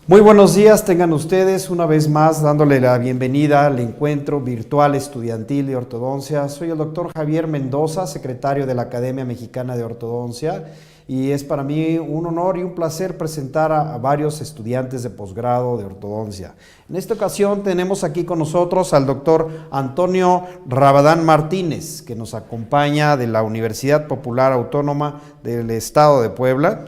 Muy buenos días, tengan ustedes una vez más dándole la bienvenida al encuentro virtual estudiantil de ortodoncia. Soy el doctor Javier Mendoza, secretario de la Academia Mexicana de Ortodoncia, y es para mí un honor y un placer presentar a varios estudiantes de posgrado de ortodoncia. En esta ocasión tenemos aquí con nosotros al doctor Antonio Rabadán Martínez, que nos acompaña de la Universidad Popular Autónoma del Estado de Puebla,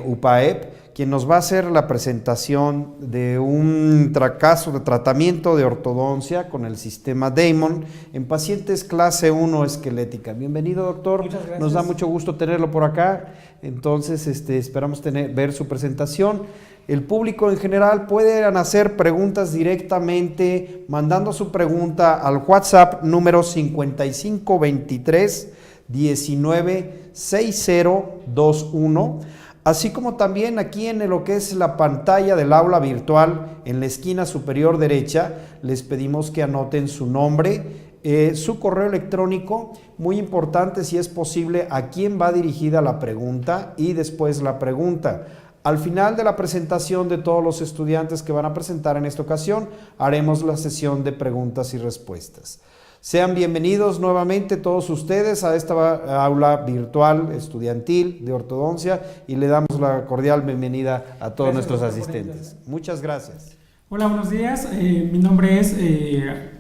UPAEP, quien nos va a hacer la presentación de un caso de tratamiento de ortodoncia con el sistema Damon en pacientes clase 1 esquelética. Bienvenido, doctor. Muchas gracias. Nos da mucho gusto tenerlo por acá. Entonces, esperamos ver su presentación. El público en general puede hacer preguntas directamente mandando su pregunta al WhatsApp número 5523 196021. Así como también aquí en lo que es la pantalla del aula virtual, en la esquina superior derecha, les pedimos que anoten su nombre, su correo electrónico, muy importante si es posible, a quién va dirigida la pregunta y después la pregunta. Al final de la presentación de todos los estudiantes que van a presentar en esta ocasión, haremos la sesión de preguntas y respuestas. Sean bienvenidos nuevamente todos ustedes a esta aula virtual estudiantil de ortodoncia y le damos la cordial bienvenida a todos nuestros asistentes. Muchas gracias. Hola, buenos días. Mi nombre es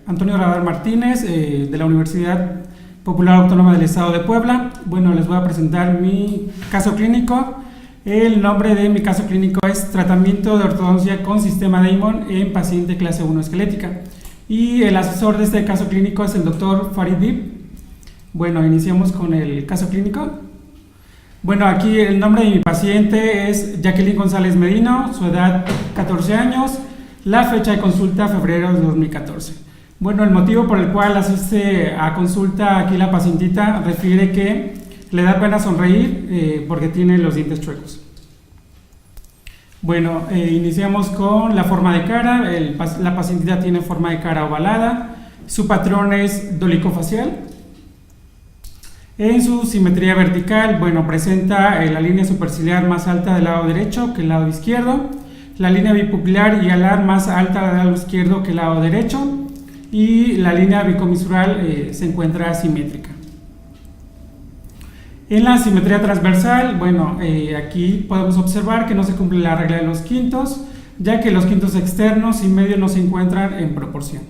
Antonio Rabadán Martínez, de la Universidad Popular Autónoma del Estado de Puebla. Bueno, les voy a presentar mi caso clínico. El nombre de mi caso clínico es Tratamiento de ortodoncia con sistema Damon en paciente clase 1 esquelética. Y el asesor de este caso clínico es el doctor Farid Dib. Bueno, iniciamos con el caso clínico. Bueno, aquí el nombre de mi paciente es Jacqueline González Medino, su edad 14 años, la fecha de consulta febrero de 2014. Bueno, el motivo por el cual asiste a consulta aquí la pacientita refiere que le da pena sonreír porque tiene los dientes chuecos. Bueno, iniciamos con la forma de cara. La pacientita tiene forma de cara ovalada, su patrón es dolicofacial. En su simetría vertical, bueno, presenta la línea superciliar más alta del lado derecho que el lado izquierdo, la línea bipupilar y alar más alta del lado izquierdo que el lado derecho, y la línea bicomisural se encuentra simétrica. En la simetría transversal, bueno, aquí podemos observar que no se cumple la regla de los quintos, ya que los quintos externos y medios no se encuentran en proporción.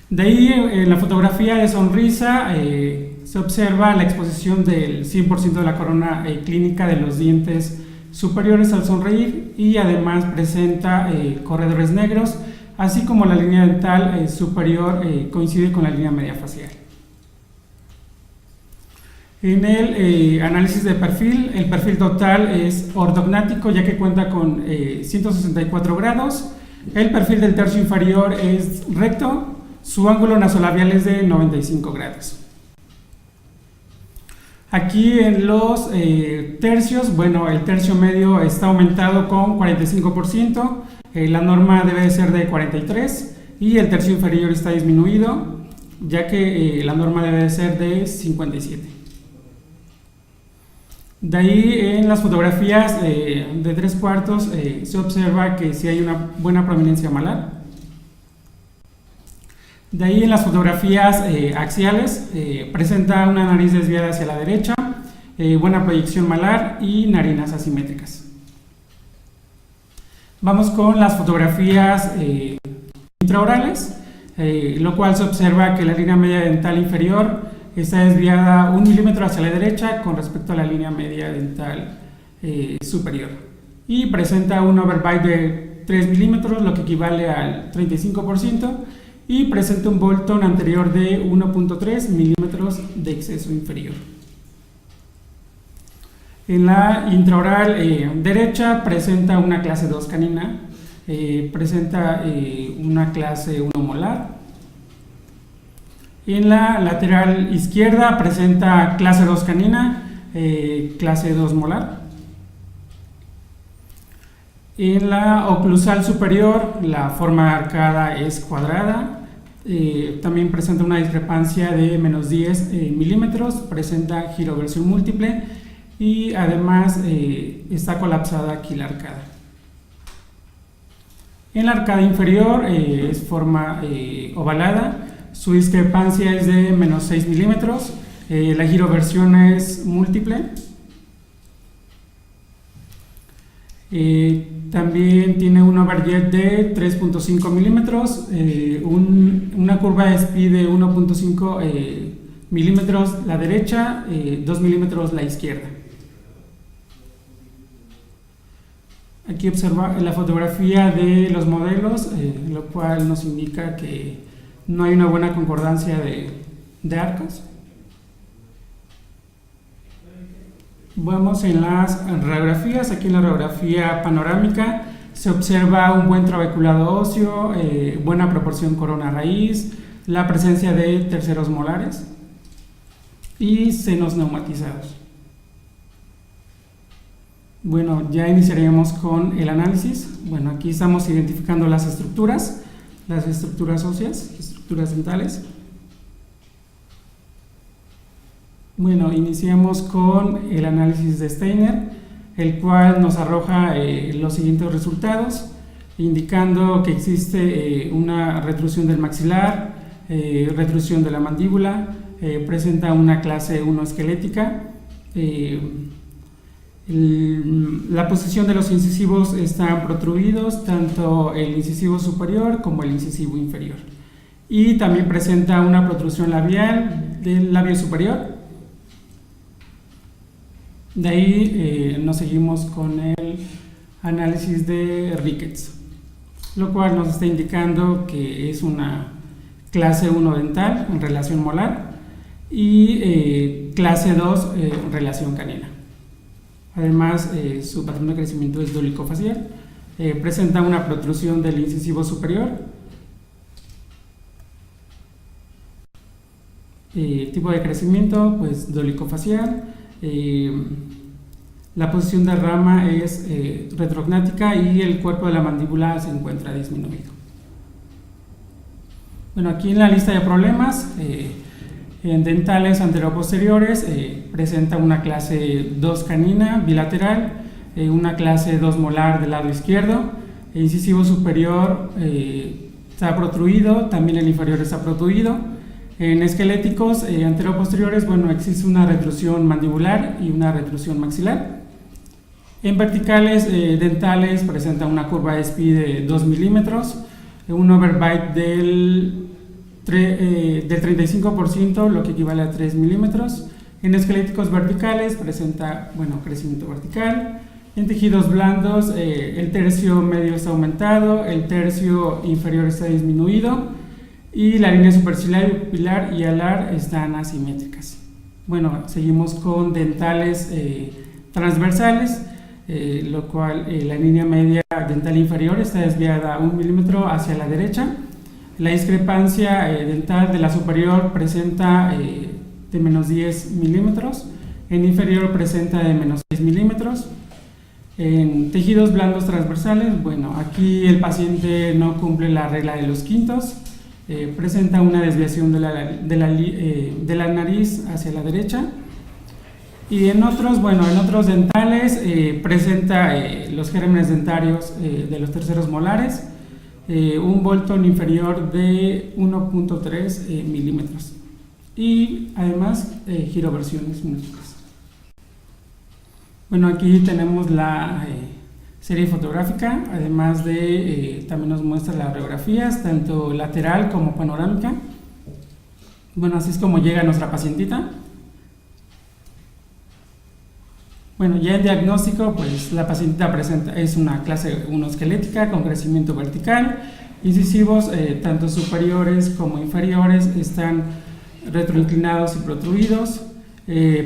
De ahí, en la fotografía de sonrisa, se observa la exposición del 100% de la corona clínica de los dientes superiores al sonreír, y además presenta corredores negros, así como la línea dental superior coincide con la línea media facial. En el análisis de perfil, el perfil total es ortognático, ya que cuenta con 164 grados. El perfil del tercio inferior es recto, su ángulo nasolabial es de 95 grados. Aquí en los tercios, bueno, el tercio medio está aumentado con 45%, la norma debe de ser de 43%, y el tercio inferior está disminuido, ya que la norma debe de ser de 57%. De ahí, en las fotografías de 3/4 se observa que sí hay una buena prominencia malar. De ahí, en las fotografías axiales presenta una nariz desviada hacia la derecha, buena proyección malar y narinas asimétricas. Vamos con las fotografías intraorales, lo cual se observa que la línea media dental inferior está desviada 1 milímetro hacia la derecha con respecto a la línea media dental superior, y presenta un overbite de 3 milímetros, lo que equivale al 35%, y presenta un Bolton anterior de 1.3 milímetros de exceso inferior. En la intraoral derecha presenta una clase 2 canina, presenta una clase 1 molar. En la lateral izquierda presenta clase 2 canina, clase 2 molar. En la oclusal superior la forma arcada es cuadrada, también presenta una discrepancia de menos 10 milímetros, presenta giroversión múltiple, y además está colapsada aquí la arcada. En la arcada inferior es forma ovalada, su discrepancia es de menos 6 milímetros, la giroversión es múltiple. También tiene un overjet de 3.5 milímetros, una curva de speed de 1.5 milímetros la derecha, 2 milímetros la izquierda. Aquí observa la fotografía de los modelos, lo cual nos indica que no hay una buena concordancia de arcos. Vamos en las radiografías. Aquí en la radiografía panorámica se observa un buen trabeculado óseo, buena proporción corona-raíz, la presencia de terceros molares y senos neumatizados. Bueno, ya iniciaremos con el análisis. Bueno, aquí estamos identificando las estructuras óseas, estructuras dentales. Bueno, iniciamos con el análisis de Steiner, el cual nos arroja los siguientes resultados, indicando que existe una retrusión del maxilar, retrusión de la mandíbula, presenta una clase 1 esquelética. La posición de los incisivos están protruidos, tanto el incisivo superior como el incisivo inferior, y también presenta una protrusión labial del labio superior. De ahí nos seguimos con el análisis de Ricketts, lo cual nos está indicando que es una clase 1 dental en relación molar y clase 2 en relación canina. Además, su patrón de crecimiento es dolicofacial, presenta una protrusión del incisivo superior, tipo de crecimiento, pues dolicofacial. La posición de rama es retrognática y el cuerpo de la mandíbula se encuentra disminuido. Bueno, aquí en la lista de problemas, en dentales anteroposteriores presenta una clase 2 canina bilateral, una clase 2 molar del lado izquierdo, el incisivo superior está protruido, también el inferior está protruido. En esqueléticos anteroposteriores, bueno, existe una retrusión mandibular y una retrusión maxilar. En verticales dentales presenta una curva de speed de 2 milímetros, un overbite del 35%, lo que equivale a 3 milímetros. En esqueléticos verticales presenta, bueno, crecimiento vertical. En tejidos blandos el tercio medio está aumentado, el tercio inferior está disminuido y la línea superciliar, pupilar y alar están asimétricas. Bueno, seguimos con dentales transversales, lo cual la línea media dental inferior está desviada 1 milímetro hacia la derecha. La discrepancia dental de la superior presenta de menos 10 milímetros, en inferior presenta de menos 6 milímetros. En tejidos blandos transversales, bueno, aquí el paciente no cumple la regla de los quintos, presenta una desviación de la nariz hacia la derecha. Y en otros, bueno, en otros dentales presenta los gérmenes dentarios de los terceros molares, un Bolton inferior de 1.3 milímetros y además giroversiones múltiples. Bueno, aquí tenemos la serie fotográfica, además de también nos muestra las radiografías, tanto lateral como panorámica. Bueno, así es como llega nuestra pacientita. Bueno, ya en diagnóstico, pues la pacientita es una clase 1 esquelética con crecimiento vertical, incisivos tanto superiores como inferiores están retroinclinados y protruidos,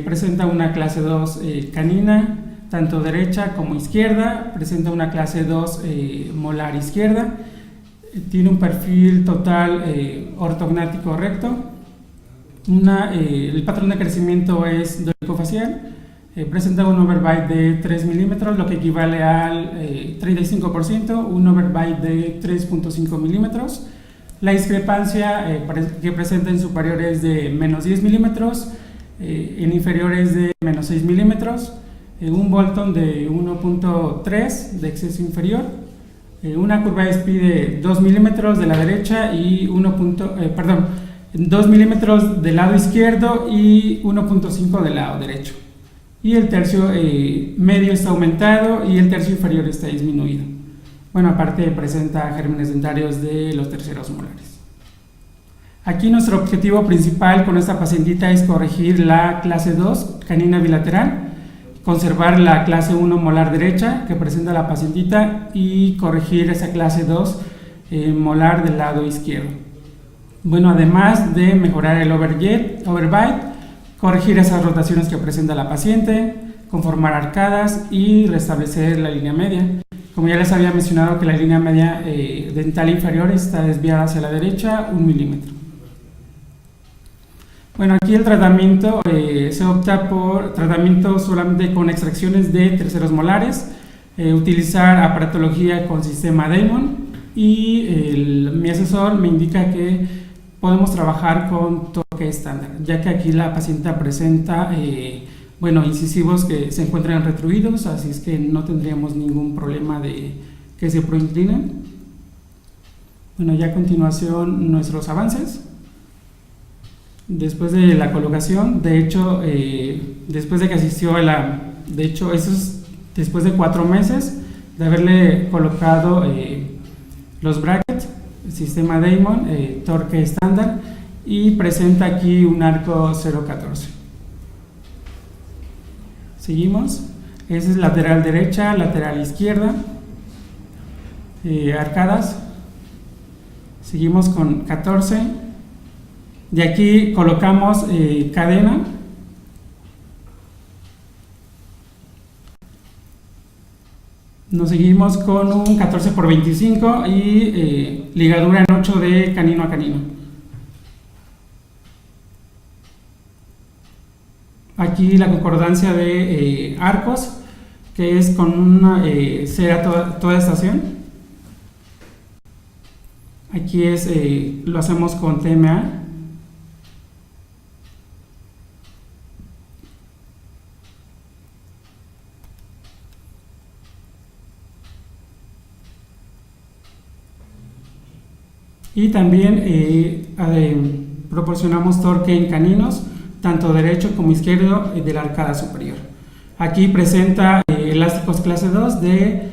presenta una clase 2 canina, tanto derecha como izquierda, presenta una clase 2 molar izquierda, tiene un perfil total ortognático recto, el patrón de crecimiento es dolicofacial, presenta un overbite de 3 milímetros, lo que equivale al 35%, un overbite de 3.5 milímetros. La discrepancia que presenta en superiores de menos 10 milímetros, en inferiores de menos 6 milímetros. un Bolton de 1.3 de exceso inferior, una curva de SPI de 2 milímetros de la derecha y 2 milímetros del lado izquierdo y 1.5 del lado derecho. Y el tercio medio está aumentado y el tercio inferior está disminuido. Bueno, aparte presenta gérmenes dentarios de los terceros molares. Aquí nuestro objetivo principal con esta pacientita es corregir la clase 2 canina bilateral, conservar la clase 1 molar derecha que presenta la pacientita y corregir esa clase 2 molar del lado izquierdo. Bueno, además de mejorar el overbite, corregir esas rotaciones que presenta la paciente, conformar arcadas y restablecer la línea media. Como ya les había mencionado que la línea media dental inferior está desviada hacia la derecha 1 milímetro. Bueno, aquí el tratamiento se opta por tratamiento solamente con extracciones de terceros molares, utilizar aparatología con sistema Damon y mi asesor me indica que podemos trabajar con torque estándar, ya que aquí la paciente presenta incisivos que se encuentran retruidos, así es que no tendríamos ningún problema de que se proinclinen. Bueno, ya a continuación nuestros avances. Después de la colocación, de hecho, después de que asistió a de hecho, eso es después de 4 meses de haberle colocado los brackets, el sistema Damon, torque estándar, y presenta aquí un arco 0.14. Seguimos. Esa es lateral derecha, lateral izquierda, arcadas. Seguimos con 14. De aquí colocamos cadena. Nos seguimos con un 14 por 25 y ligadura en 8 de canino a canino. Aquí la concordancia de arcos, que es con una cera toda estación. Aquí lo hacemos con TMA. Y también proporcionamos torque en caninos, tanto derecho como izquierdo, de la arcada superior. Aquí presenta elásticos clase 2 de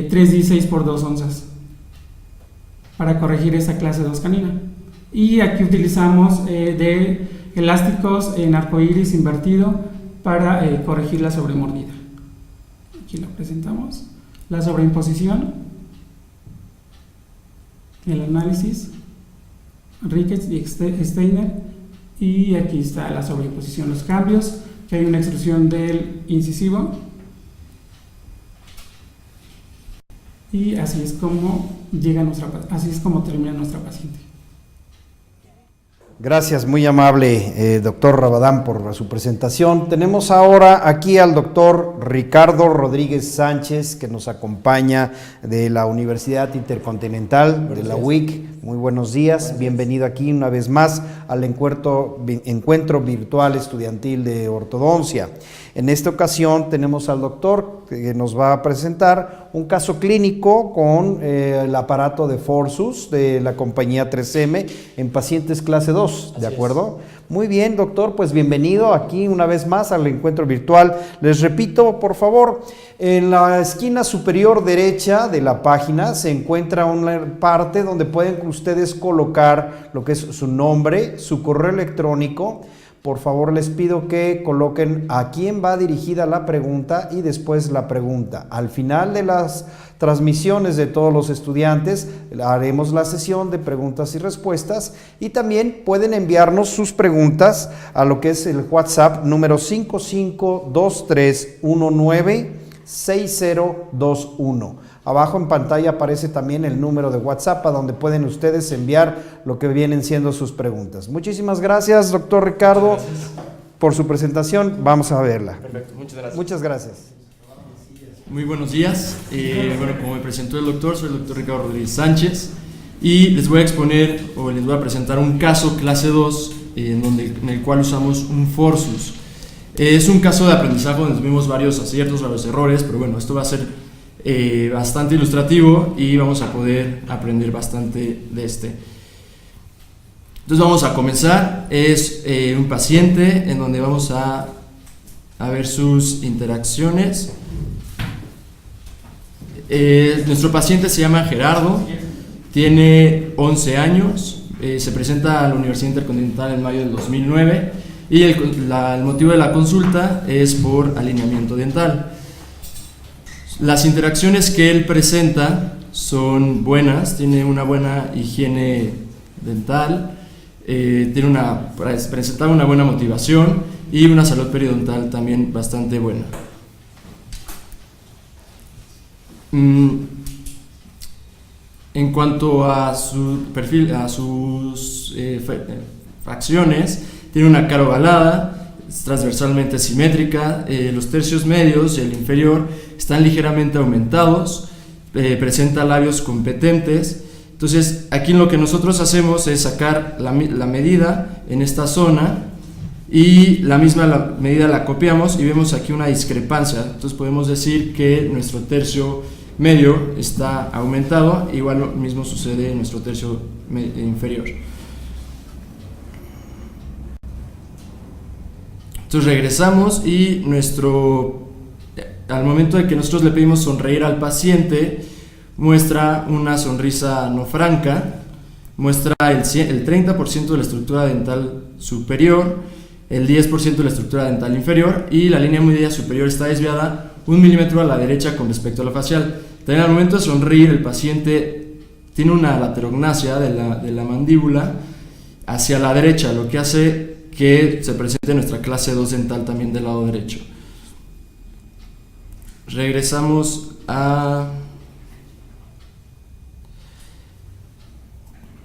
3,16 por 2 onzas para corregir esa clase 2 canina. Y aquí utilizamos de elásticos en arcoíris invertido para corregir la sobremordida. Aquí lo presentamos. La sobreimposición, el análisis, Ricketts y Steiner, y aquí está la sobreimposición, los cambios, que hay una extrusión del incisivo, y así es como termina nuestra paciente. Gracias, muy amable doctor Rabadán por su presentación. Tenemos ahora aquí al doctor Ricardo Rodríguez Sánchez, que nos acompaña de la Universidad Intercontinental de la UIC. Muy buenos días, bienvenido aquí una vez más al encuentro virtual estudiantil de ortodoncia. En esta ocasión tenemos al doctor que nos va a presentar un caso clínico con el aparato de Forsus de la compañía 3M en pacientes clase 2, ¿de acuerdo? Muy bien, doctor, pues bienvenido aquí una vez más al encuentro virtual. Les repito, por favor, en la esquina superior derecha de la página se encuentra una parte donde pueden ustedes colocar lo que es su nombre, su correo electrónico. Por favor, les pido que coloquen a quién va dirigida la pregunta y después la pregunta. Al final de las transmisiones de todos los estudiantes, haremos la sesión de preguntas y respuestas, y también pueden enviarnos sus preguntas a lo que es el WhatsApp número 5523196021. Abajo en pantalla aparece también el número de WhatsApp a donde pueden ustedes enviar lo que vienen siendo sus preguntas. Muchísimas gracias, doctor Ricardo, por su presentación. Vamos a verla. Perfecto, muchas gracias. Muchas gracias. Muy buenos días. Como me presentó el doctor, soy el doctor Ricardo Rodríguez Sánchez y les voy a exponer o les voy a presentar un caso clase 2 en el cual usamos un Forsus. Es un caso de aprendizaje donde tuvimos varios aciertos, varios errores, pero bueno, esto va a ser bastante ilustrativo y vamos a poder aprender bastante de este. Entonces vamos a comenzar. Es un paciente en donde vamos a ver sus interacciones. Nuestro paciente se llama Gerardo, tiene 11 años, se presenta a la Universidad Intercontinental en mayo del 2009 y el motivo de la consulta es por alineamiento dental. Las interacciones que él presenta son buenas, tiene una buena higiene dental, presentaba una buena motivación y una salud periodontal también bastante buena. En cuanto a su perfil, a sus facciones, tiene una cara ovalada, es transversalmente simétrica, los tercios medios y el inferior están ligeramente aumentados, presenta labios competentes. Entonces aquí lo que nosotros hacemos es sacar la medida en esta zona y la medida la copiamos y vemos aquí una discrepancia. Entonces podemos decir que nuestro tercio medio está aumentado, igual lo mismo sucede en nuestro tercio inferior. Entonces regresamos y al momento de que nosotros le pedimos sonreír al paciente, muestra una sonrisa no franca, muestra el 30% de la estructura dental superior, el 10% de la estructura dental inferior y la línea media superior está desviada 1 milímetro a la derecha con respecto a la facial. También al momento de sonreír el paciente tiene una laterognasia de la mandíbula hacia la derecha, lo que hace que se presente nuestra clase 2 dental también del lado derecho. Regresamos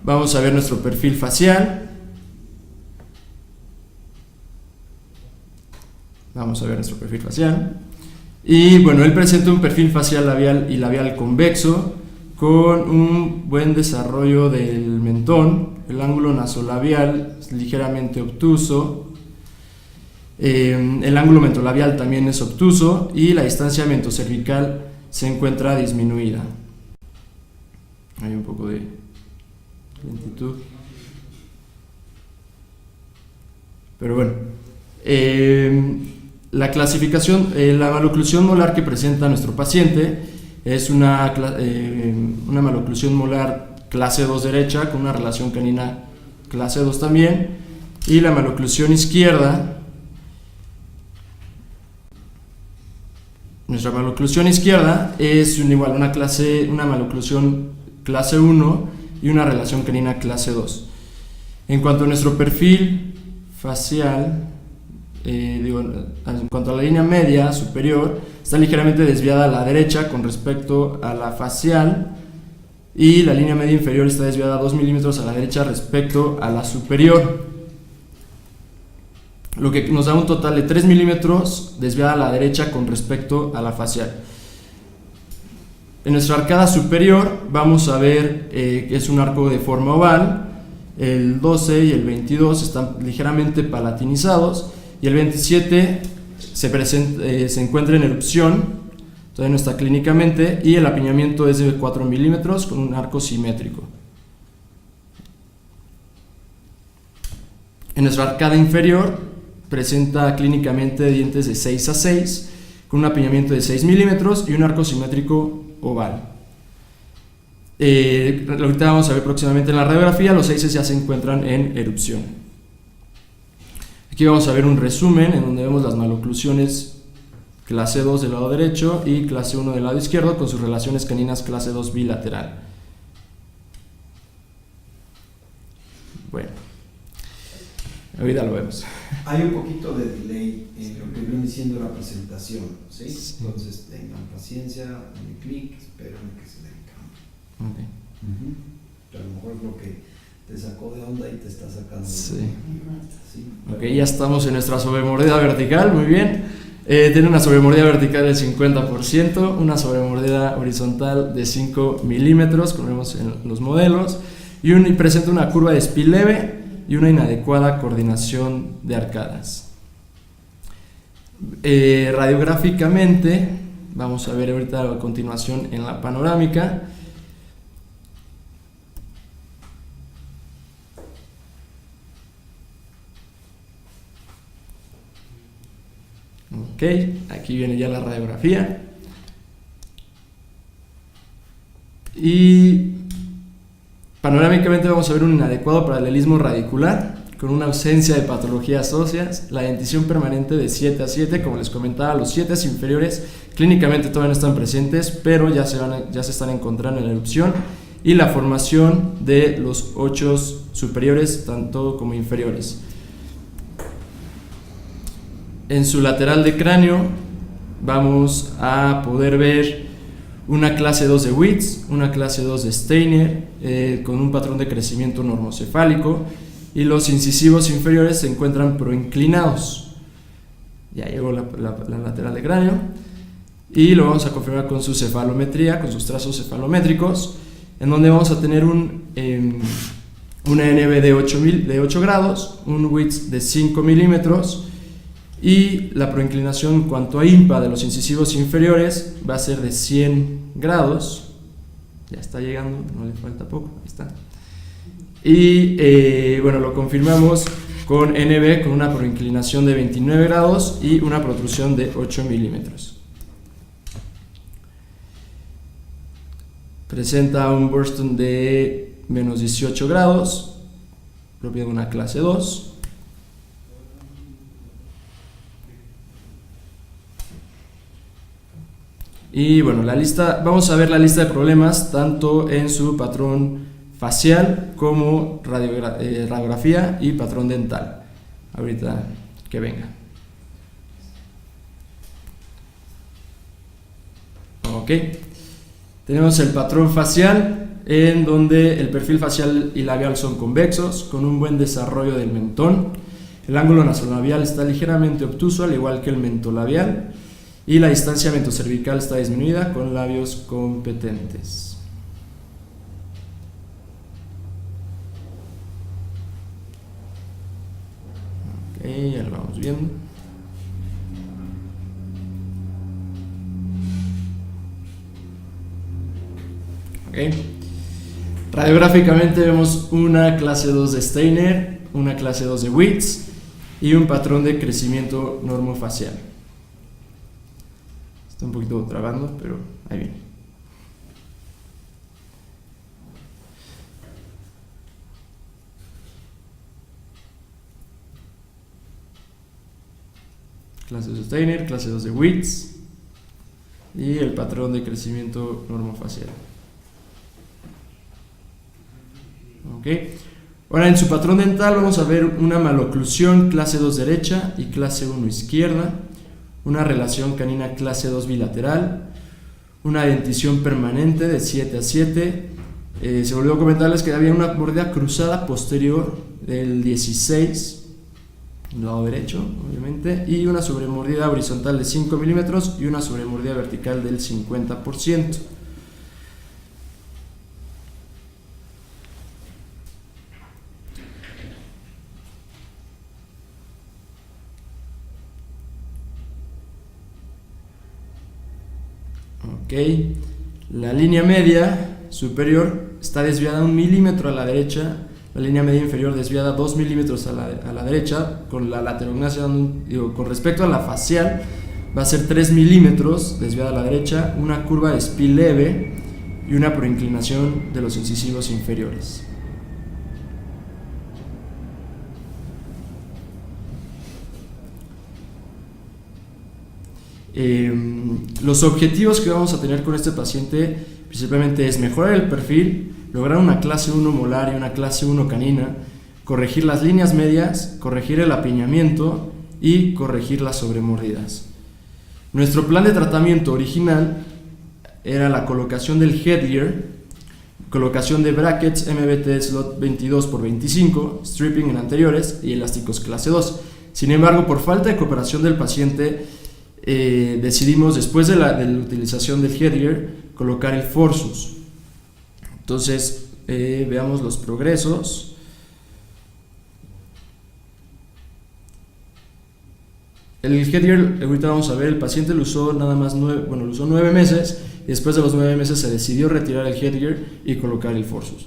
vamos a ver nuestro perfil facial. Y bueno, él presenta un perfil facial labial y labial convexo con un buen desarrollo del mentón, el ángulo nasolabial es ligeramente obtuso, el ángulo mentolabial también es obtuso y la distancia mentocervical se encuentra disminuida. Hay un poco de lentitud. Pero bueno, la clasificación, la maloclusión molar que presenta nuestro paciente es una maloclusión molar clase 2 derecha con una relación canina clase 2 también, y la maloclusión izquierda, nuestra maloclusión izquierda es igual una maloclusión clase 1 y una relación canina clase 2. En cuanto a nuestro perfil facial, en cuanto a la línea media superior, está ligeramente desviada a la derecha con respecto a la facial y la línea media inferior está desviada 2 milímetros a la derecha respecto a la superior, lo que nos da un total de 3 milímetros desviada a la derecha con respecto a la facial. En nuestra arcada superior vamos a ver que es un arco de forma oval, el 12 y el 22 están ligeramente palatinizados y el 27 se encuentra en erupción, todavía no está clínicamente, y el apiñamiento es de 4 milímetros con un arco simétrico. En nuestra arcada inferior presenta clínicamente dientes de 6 a 6 con un apiñamiento de 6 milímetros y un arco simétrico oval. Ahorita vamos a ver próximamente en la radiografía, los 6 ya se encuentran en erupción. Aquí vamos a ver un resumen en donde vemos las maloclusiones clase 2 del lado derecho y clase 1 del lado izquierdo con sus relaciones caninas clase 2 bilateral. Bueno, ahorita lo vemos. Hay un poquito de delay en lo que viene siendo la presentación, ¿sí? Entonces tengan paciencia, den clic, esperen que se den cambio. Okay. A lo mejor es lo que te sacó de onda y te está sacando de sí. onda. Sí. Ok, ya estamos en nuestra sobremordida vertical, muy bien. Tiene una sobremordida vertical del 50%, una sobremordida horizontal de 5 milímetros, como vemos en los modelos, y presenta una curva de SPI leve y una inadecuada coordinación de arcadas. Radiográficamente, vamos a ver ahorita a continuación en la panorámica. Ok, aquí viene ya la radiografía. Y panorámicamente vamos a ver un inadecuado paralelismo radicular con una ausencia de patologías óseas, la dentición permanente de 7 a 7, como les comentaba, los 7 inferiores clínicamente todavía no están presentes, pero ya se están encontrando en la erupción, y la formación de los 8 superiores, tanto como inferiores. En su lateral de cráneo vamos a poder ver una clase 2 de Witz, una clase 2 de Steiner, con un patrón de crecimiento normocefálico, y los incisivos inferiores se encuentran proinclinados. Ya llegó la lateral de cráneo, y lo vamos a confirmar con su cefalometría, con sus trazos cefalométricos, en donde vamos a tener una NB de 8 grados, un Witz de 5 milímetros, y la proinclinación en cuanto a IMPA de los incisivos inferiores va a ser de 100 grados. Ya está llegando, no le falta poco, ahí está. Y bueno, lo confirmamos con NB con una proinclinación de 29 grados y una protrusión de 8 milímetros. Presenta un Burston de menos 18 grados, propio de una clase 2. Y bueno, vamos a ver la lista de problemas tanto en su patrón facial como radiografía y patrón dental. Ahorita que venga. Ok. Tenemos el patrón facial, en donde el perfil facial y labial son convexos, con un buen desarrollo del mentón. El ángulo nasolabial está ligeramente obtuso, al igual que el mentolabial. Y la distancia mentocervical está disminuida con labios competentes. Ok, ya lo vamos viendo. Ok. Radiográficamente vemos una clase 2 de Steiner, una clase 2 de Witz y un patrón de crecimiento normofacial. Está un poquito trabando, pero ahí viene. Clase 2 de Steiner, clase 2 de Witz y el patrón de crecimiento normofacial. Ok. Ahora en su patrón dental vamos a ver una maloclusión clase 2 derecha y clase 1 izquierda, una relación canina clase 2 bilateral, una dentición permanente de 7 a 7. Se olvidó comentarles que había una mordida cruzada posterior del 16, lado derecho, obviamente, y una sobremordida horizontal de 5 milímetros y una sobremordida vertical del 50%. Ok, la línea media superior está desviada 1 milímetro a la derecha, la línea media inferior desviada 2 milímetros a la derecha, con la laterognasia, con respecto a la facial, va a ser 3 milímetros desviada a la derecha, una curva de SPI leve y una proinclinación de los incisivos inferiores. Los objetivos que vamos a tener con este paciente principalmente es mejorar el perfil, lograr una clase 1 molar y una clase 1 canina, corregir las líneas medias, corregir el apiñamiento y corregir las sobremordidas. Nuestro plan de tratamiento original era la colocación del headgear, colocación de brackets MBT slot 22x25, stripping en anteriores y elásticos clase 2. Sin embargo, por falta de cooperación del paciente, decidimos, después de la utilización del headgear, colocar el forsus. Entonces veamos los progresos. El headgear, ahorita vamos a ver, el paciente lo usó nada más lo usó 9 meses, y después de los 9 meses se decidió retirar el headgear y colocar el Forsus.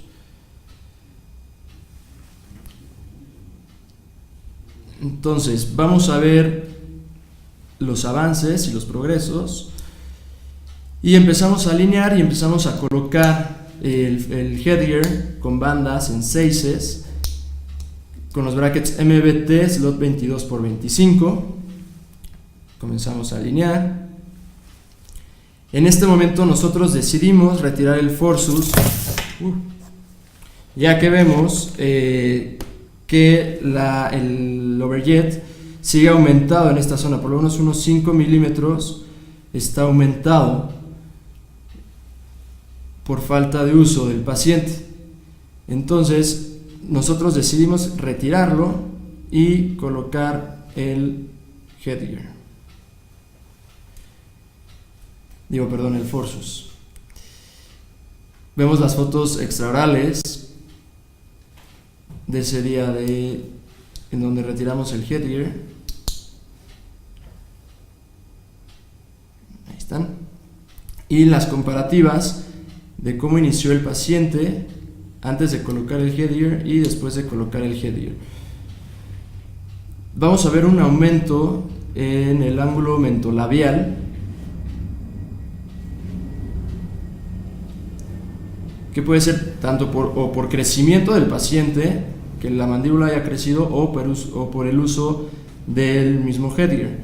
Entonces, vamos a ver los avances y los progresos, y empezamos a alinear y empezamos a colocar el headgear con bandas en 6s, con los brackets MBT slot 22x25. Comenzamos a alinear. En este momento nosotros decidimos retirar el Forsus, ya que vemos que el overjet sigue aumentado en esta zona, por lo menos unos 5 milímetros está aumentado por falta de uso del paciente. Entonces nosotros decidimos retirarlo y colocar el headgear, el Forsus. Vemos las fotos extraorales de ese día en donde retiramos el headgear. Ahí están. Y las comparativas de cómo inició el paciente antes de colocar el headgear y después de colocar el headgear. Vamos a ver un aumento en el ángulo mentolabial, que puede ser tanto por crecimiento del paciente, que la mandíbula haya crecido, o por el uso del mismo headgear.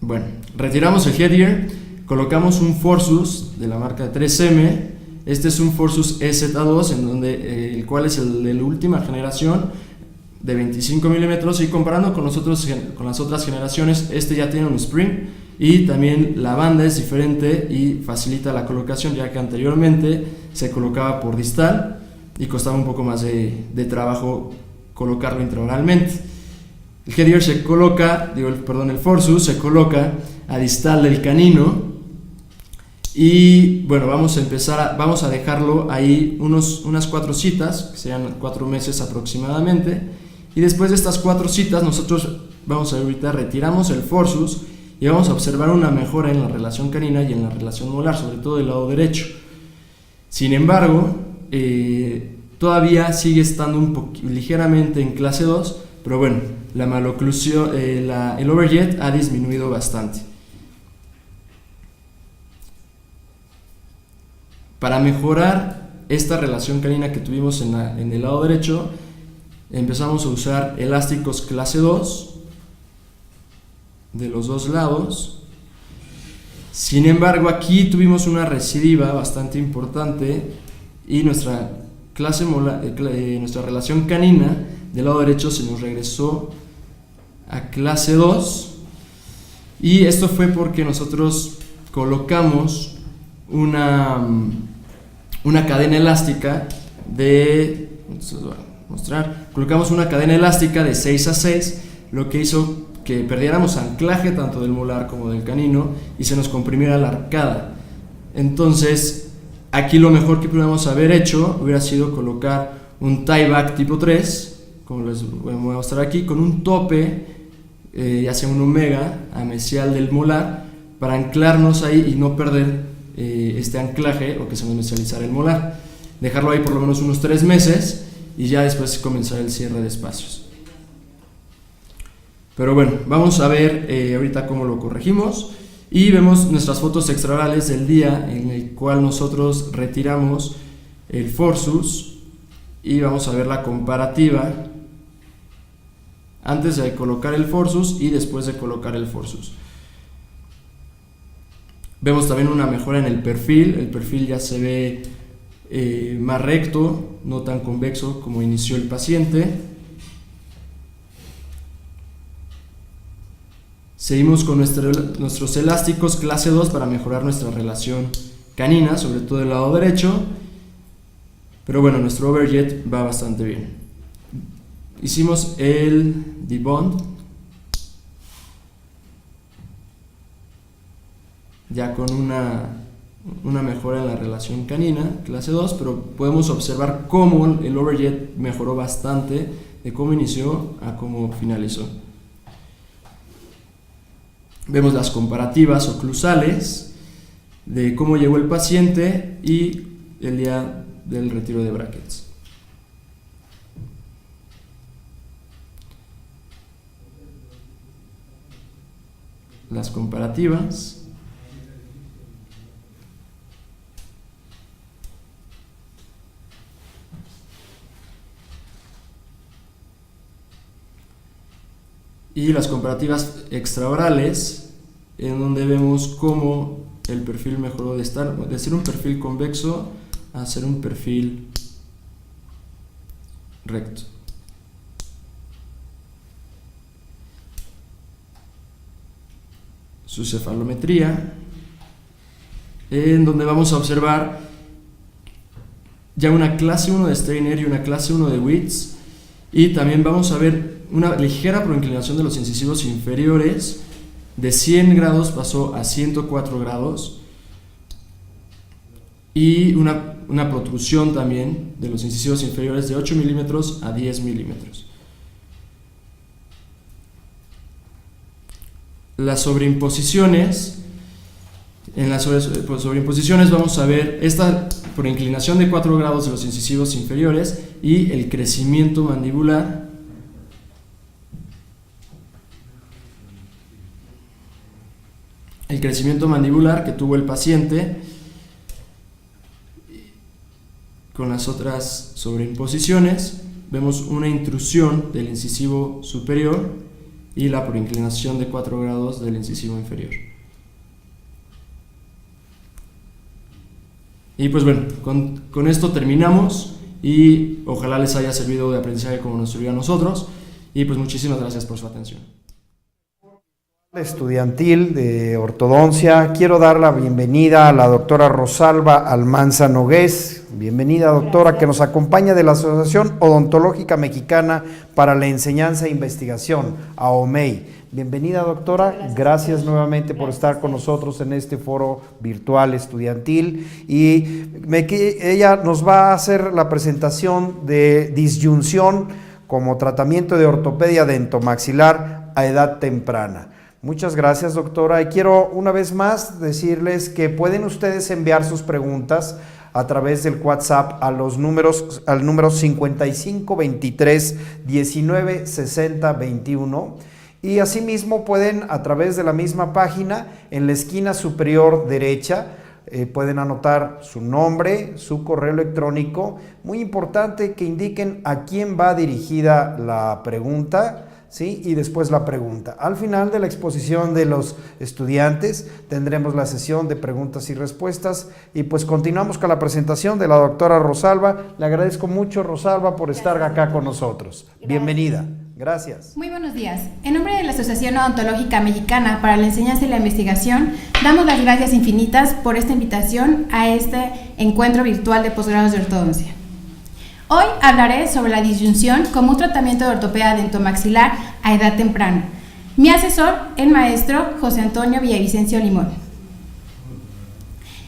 Bueno, retiramos el headgear, colocamos un Forsus de la marca 3M. Este es un Forsus EZ2, el cual es el de la última generación, de 25 milímetros, y comparando con las otras generaciones, este ya tiene un spring, y también la banda es diferente y facilita la colocación, ya que anteriormente se colocaba por distal y costaba un poco más de trabajo colocarlo intraoralmente. El headgear se coloca, el Forsus se coloca a distal del canino, y bueno, vamos a dejarlo ahí unas 4 citas, que sean 4 meses aproximadamente, y después de estas 4 citas nosotros ahorita retiramos el Forsus y vamos a observar una mejora en la relación canina y en la relación molar, sobre todo del lado derecho. Sin embargo, todavía sigue estando ligeramente en clase 2, pero bueno, la maloclusión, el overjet ha disminuido bastante. Para mejorar esta relación canina que tuvimos en el lado derecho, empezamos a usar elásticos clase 2 de los dos lados. Sin embargo, aquí tuvimos una recidiva bastante importante y nuestra relación canina del lado derecho se nos regresó a clase 2, y esto fue porque nosotros colocamos una cadena elástica colocamos una cadena elástica de 6 a 6, lo que hizo que perdiéramos anclaje tanto del molar como del canino y se nos comprimiera la arcada. Entonces aquí lo mejor que pudiéramos haber hecho hubiera sido colocar un tieback tipo 3, como les voy a mostrar aquí, con un tope, ya sea un omega amesial del molar, para anclarnos ahí y no perder este anclaje o que se nos mesializara el molar. Dejarlo ahí por lo menos unos 3 meses y ya después comenzar el cierre de espacios. Pero bueno, vamos a ver ahorita cómo lo corregimos, y vemos nuestras fotos extraorales del día en el cual nosotros retiramos el Forsus, y vamos a ver la comparativa antes de colocar el Forsus y después de colocar el Forsus. Vemos también una mejora en el perfil ya se ve más recto, no tan convexo como inició el paciente. Seguimos con nuestros elásticos clase 2 para mejorar nuestra relación canina, sobre todo del lado derecho, pero bueno, nuestro overjet va bastante bien. Hicimos el debond ya con una mejora en la relación canina, clase 2, pero podemos observar cómo el overjet mejoró bastante de cómo inició a cómo finalizó. Vemos las comparativas oclusales de cómo llegó el paciente y el día del retiro de brackets. Las comparativas. Y las comparativas extraorales, en donde vemos cómo el perfil mejoró de ser un perfil convexo a ser un perfil recto. Su cefalometría, en donde vamos a observar ya una clase 1 de Steiner y una clase 1 de Witz, y también vamos a ver una ligera proinclinación de los incisivos inferiores. De 100 grados pasó a 104 grados y una protrusión también de los incisivos inferiores de 8 milímetros a 10 milímetros. Las sobreimposiciones, en las sobreimposiciones vamos a ver esta proinclinación de 4 grados de los incisivos inferiores y el crecimiento mandibular. El crecimiento mandibular que tuvo el paciente con las otras sobreimposiciones. Vemos una intrusión del incisivo superior y la proinclinación de 4 grados del incisivo inferior. Y pues bueno, con esto terminamos y ojalá les haya servido de aprendizaje como nos sirvió a nosotros, y pues muchísimas gracias por su atención. Estudiantil de ortodoncia, quiero dar la bienvenida a la doctora Rosalba Almanza Nogués. Bienvenida, doctora, que nos acompaña de la Asociación Odontológica Mexicana para la Enseñanza e Investigación, AOMEI. Bienvenida, doctora, gracias nuevamente por estar con nosotros en este foro virtual estudiantil, y ella nos va a hacer la presentación de disyunción como tratamiento de ortopedia dentomaxilar a edad temprana. Muchas gracias, doctora, y quiero una vez más decirles que pueden ustedes enviar sus preguntas a través del WhatsApp al número 5523 19 60 21, y asimismo pueden, a través de la misma página, en la esquina superior derecha, pueden anotar su nombre, su correo electrónico. Muy importante que indiquen a quién va dirigida la pregunta, ¿sí? Y después la pregunta. Al final de la exposición de los estudiantes tendremos la sesión de preguntas y respuestas, y pues continuamos con la presentación de la doctora Rosalba. Le agradezco mucho, Rosalba, por estar acá con nosotros. Gracias. Bienvenida. Gracias. Muy buenos días. En nombre de la Asociación Odontológica Mexicana para la Enseñanza y la Investigación, damos las gracias infinitas por esta invitación a este encuentro virtual de posgrados de ortodoncia. Hoy hablaré sobre la disyunción como un tratamiento de ortopedia dentomaxilar a edad temprana. Mi asesor, el maestro José Antonio Villavicencio Limón.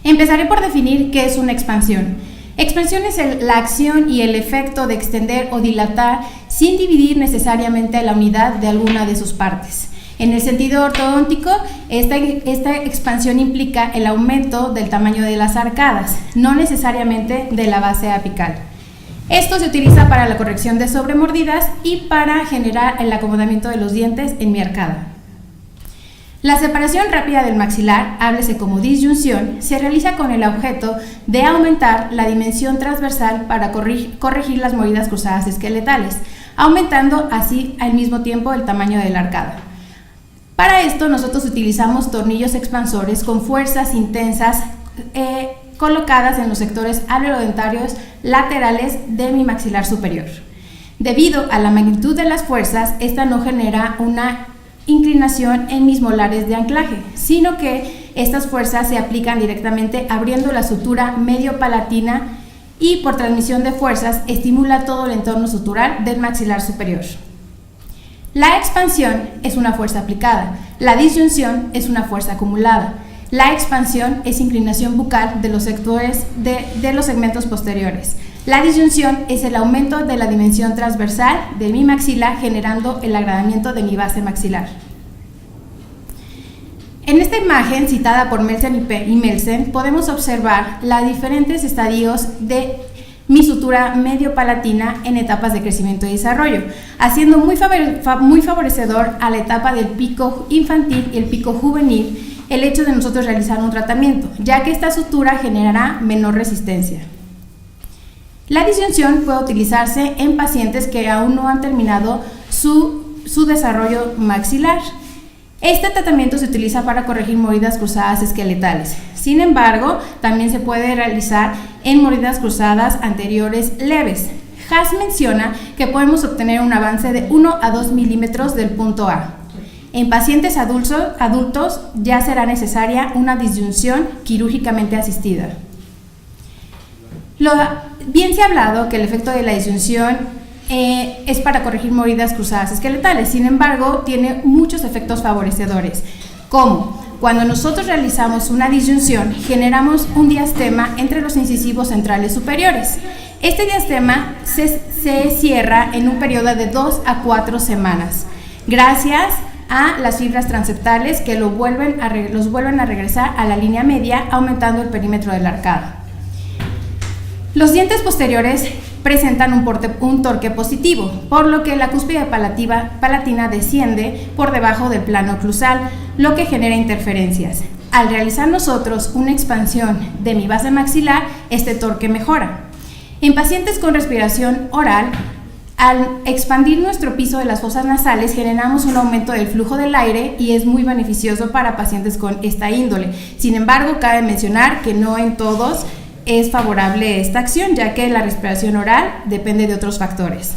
Empezaré por definir qué es una expansión. Expansión es la acción y el efecto de extender o dilatar sin dividir necesariamente la unidad de alguna de sus partes. En el sentido ortodóntico, esta expansión implica el aumento del tamaño de las arcadas, no necesariamente de la base apical. Esto se utiliza para la corrección de sobremordidas y para generar el acomodamiento de los dientes en mi arcada. La separación rápida del maxilar, háblese como disyunción, se realiza con el objeto de aumentar la dimensión transversal para corregir las mordidas cruzadas esqueletales, aumentando así al mismo tiempo el tamaño de la arcada. Para esto nosotros utilizamos tornillos expansores con fuerzas intensas colocadas en los sectores alveolodentarios laterales de mi maxilar superior. Debido a la magnitud de las fuerzas, esta no genera una inclinación en mis molares de anclaje, sino que estas fuerzas se aplican directamente abriendo la sutura medio-palatina, y por transmisión de fuerzas estimula todo el entorno sutural del maxilar superior. La expansión es una fuerza aplicada, la disyunción es una fuerza acumulada. La expansión es inclinación bucal de los sectores de los segmentos posteriores. La disyunción es el aumento de la dimensión transversal de mi maxila, generando el agradamiento de mi base maxilar. En esta imagen, citada por Melsen y Melsen, podemos observar los diferentes estadios de mi sutura medio-palatina en etapas de crecimiento y desarrollo, haciendo muy favorecedor a la etapa del pico infantil y el pico juvenil el hecho de nosotros realizar un tratamiento, ya que esta sutura generará menor resistencia. La disyunción puede utilizarse en pacientes que aún no han terminado su desarrollo maxilar. Este tratamiento se utiliza para corregir mordidas cruzadas esqueletales. Sin embargo, también se puede realizar en mordidas cruzadas anteriores leves. Haas menciona que podemos obtener un avance de 1 a 2 milímetros del punto A. En pacientes adultos ya será necesaria una disyunción quirúrgicamente asistida. Bien se ha hablado que el efecto de la disyunción es para corregir mordidas cruzadas esqueletales, sin embargo, tiene muchos efectos favorecedores, como cuando nosotros realizamos una disyunción, generamos un diastema entre los incisivos centrales superiores. Este diastema se cierra en un periodo de 2 a 4 semanas, gracias a las fibras transeptales que los vuelven a regresar a la línea media, aumentando el perímetro de la arcada. Los dientes posteriores presentan un torque positivo, por lo que la cúspide palatina desciende por debajo del plano oclusal, lo que genera interferencias. Al realizar nosotros una expansión de mi base maxilar, este torque mejora. En pacientes con respiración oral, al expandir nuestro piso de las fosas nasales, generamos un aumento del flujo del aire y es muy beneficioso para pacientes con esta índole. Sin embargo, cabe mencionar que no en todos es favorable esta acción, ya que la respiración oral depende de otros factores.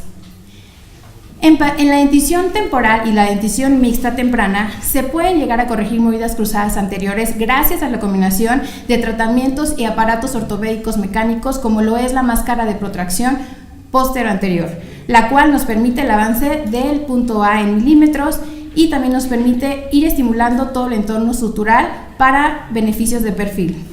En la dentición temporal y la dentición mixta temprana se pueden llegar a corregir mordidas cruzadas anteriores gracias a la combinación de tratamientos y aparatos ortopédicos mecánicos, como lo es la máscara de protracción postero-anterior, la cual nos permite el avance del punto A en milímetros y también nos permite ir estimulando todo el entorno sutural para beneficios de perfil.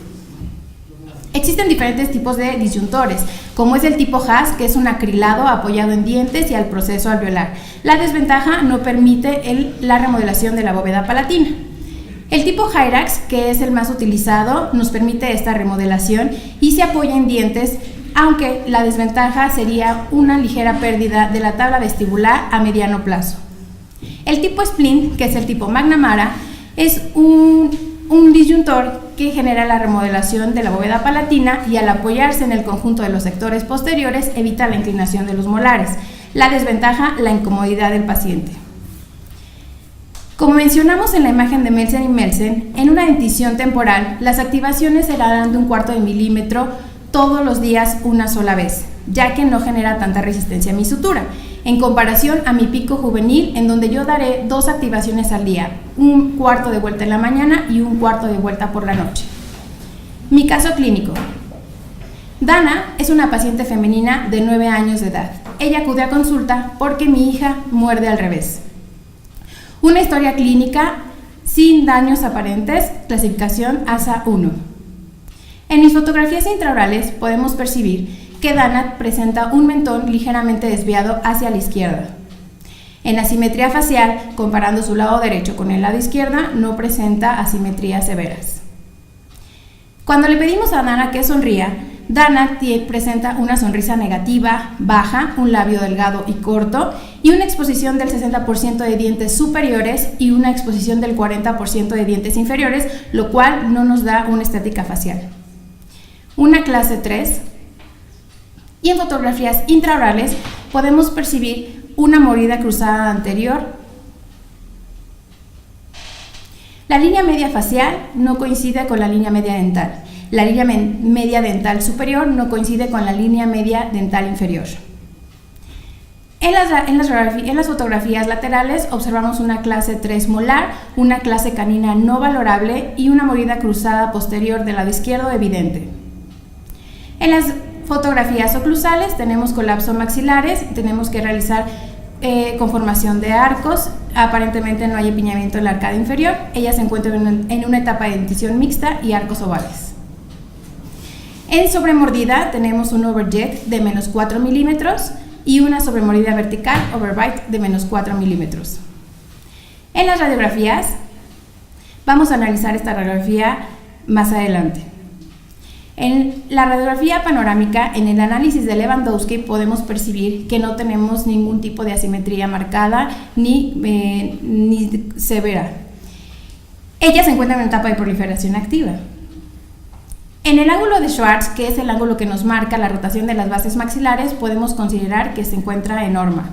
Existen diferentes tipos de disyuntores, como es el tipo Haas, que es un acrilado apoyado en dientes y al proceso alveolar. La desventaja no permite la remodelación de la bóveda palatina. El tipo Hyrax, que es el más utilizado, nos permite esta remodelación y se apoya en dientes, aunque la desventaja sería una ligera pérdida de la tabla vestibular a mediano plazo. El tipo Splint, que es el tipo McNamara, es un disyuntor que genera la remodelación de la bóveda palatina y al apoyarse en el conjunto de los sectores posteriores evita la inclinación de los molares. La desventaja, la incomodidad del paciente. Como mencionamos en la imagen de Melsen y Melsen, en una dentición temporal, las activaciones serán de 1/4 de milímetro todos los días una sola vez, ya que no genera tanta resistencia a mi sutura, en comparación a mi pico juvenil, en donde yo daré 2 activaciones al día, 1/4 de vuelta en la mañana y 1/4 de vuelta por la noche. Mi caso clínico. Dana es una paciente femenina de 9 años de edad. Ella acude a consulta porque mi hija muerde al revés. Una historia clínica sin daños aparentes, clasificación ASA 1. En mis fotografías intraorales podemos percibir que Dana presenta un mentón ligeramente desviado hacia la izquierda. En la simetría facial, comparando su lado derecho con el lado izquierdo, no presenta asimetrías severas. Cuando le pedimos a Dana que sonría, Dana presenta una sonrisa negativa, baja, un labio delgado y corto, y una exposición del 60% de dientes superiores y una exposición del 40% de dientes inferiores, lo cual no nos da una estética facial. Una clase 3. Y en fotografías intraorales podemos percibir una mordida cruzada anterior. La línea media facial no coincide con la línea media dental. La línea media dental superior no coincide con la línea media dental inferior. En las fotografías laterales observamos una clase 3 molar, una clase canina no valorable y una mordida cruzada posterior del lado izquierdo evidente. En las fotografías oclusales tenemos colapso maxilares, tenemos que realizar con formación de arcos. Aparentemente no hay epiñamiento en la arcada inferior. Ella se encuentra en una etapa de dentición mixta y arcos ovales. En sobremordida tenemos un overjet de menos 4 milímetros y una sobremordida vertical, overbite, de menos 4 milímetros. En las radiografías, vamos a analizar esta radiografía más adelante. En la radiografía panorámica, en el análisis de Lewandowski, podemos percibir que no tenemos ningún tipo de asimetría marcada ni severa. Ella se encuentra en una etapa de proliferación activa. En el ángulo de Schwarz, que es el ángulo que nos marca la rotación de las bases maxilares, podemos considerar que se encuentra en norma.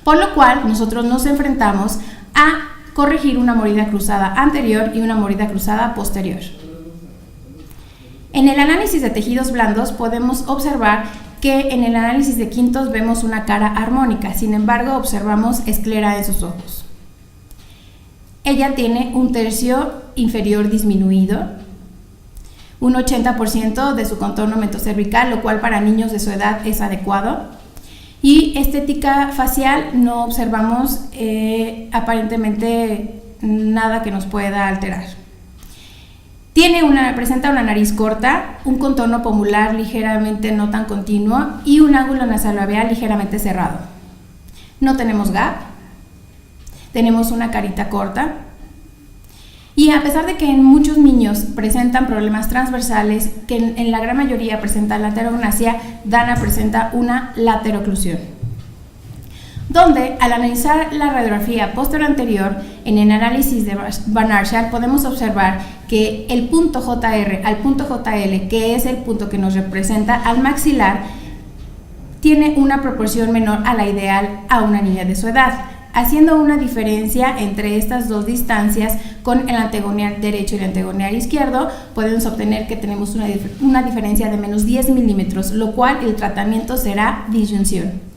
Por lo cual, nosotros nos enfrentamos a corregir una mordida cruzada anterior y una mordida cruzada posterior. En el análisis de tejidos blandos podemos observar que en el análisis de quintos vemos una cara armónica, sin embargo observamos esclera en sus ojos. Ella tiene un tercio inferior disminuido, un 80% de su contorno mentocervical, lo cual para niños de su edad es adecuado. Y estética facial no observamos aparentemente nada que nos pueda alterar. Presenta una nariz corta, un contorno pomular ligeramente no tan continuo y un ángulo nasolabial ligeramente cerrado. No tenemos gap, tenemos una carita corta y a pesar de que en muchos niños presentan problemas transversales, que en la gran mayoría presentan laterognasia, Dana presenta una lateroclusión, donde al analizar la radiografía posterior anterior en el análisis de Van Arschal podemos observar que el punto JR al punto JL, que es el punto que nos representa al maxilar, tiene una proporción menor a la ideal a una niña de su edad, haciendo una diferencia entre estas dos distancias. Con el antegonial derecho y el antegonial izquierdo podemos obtener que tenemos una diferencia de menos 10 milímetros, lo cual el tratamiento será disyunción.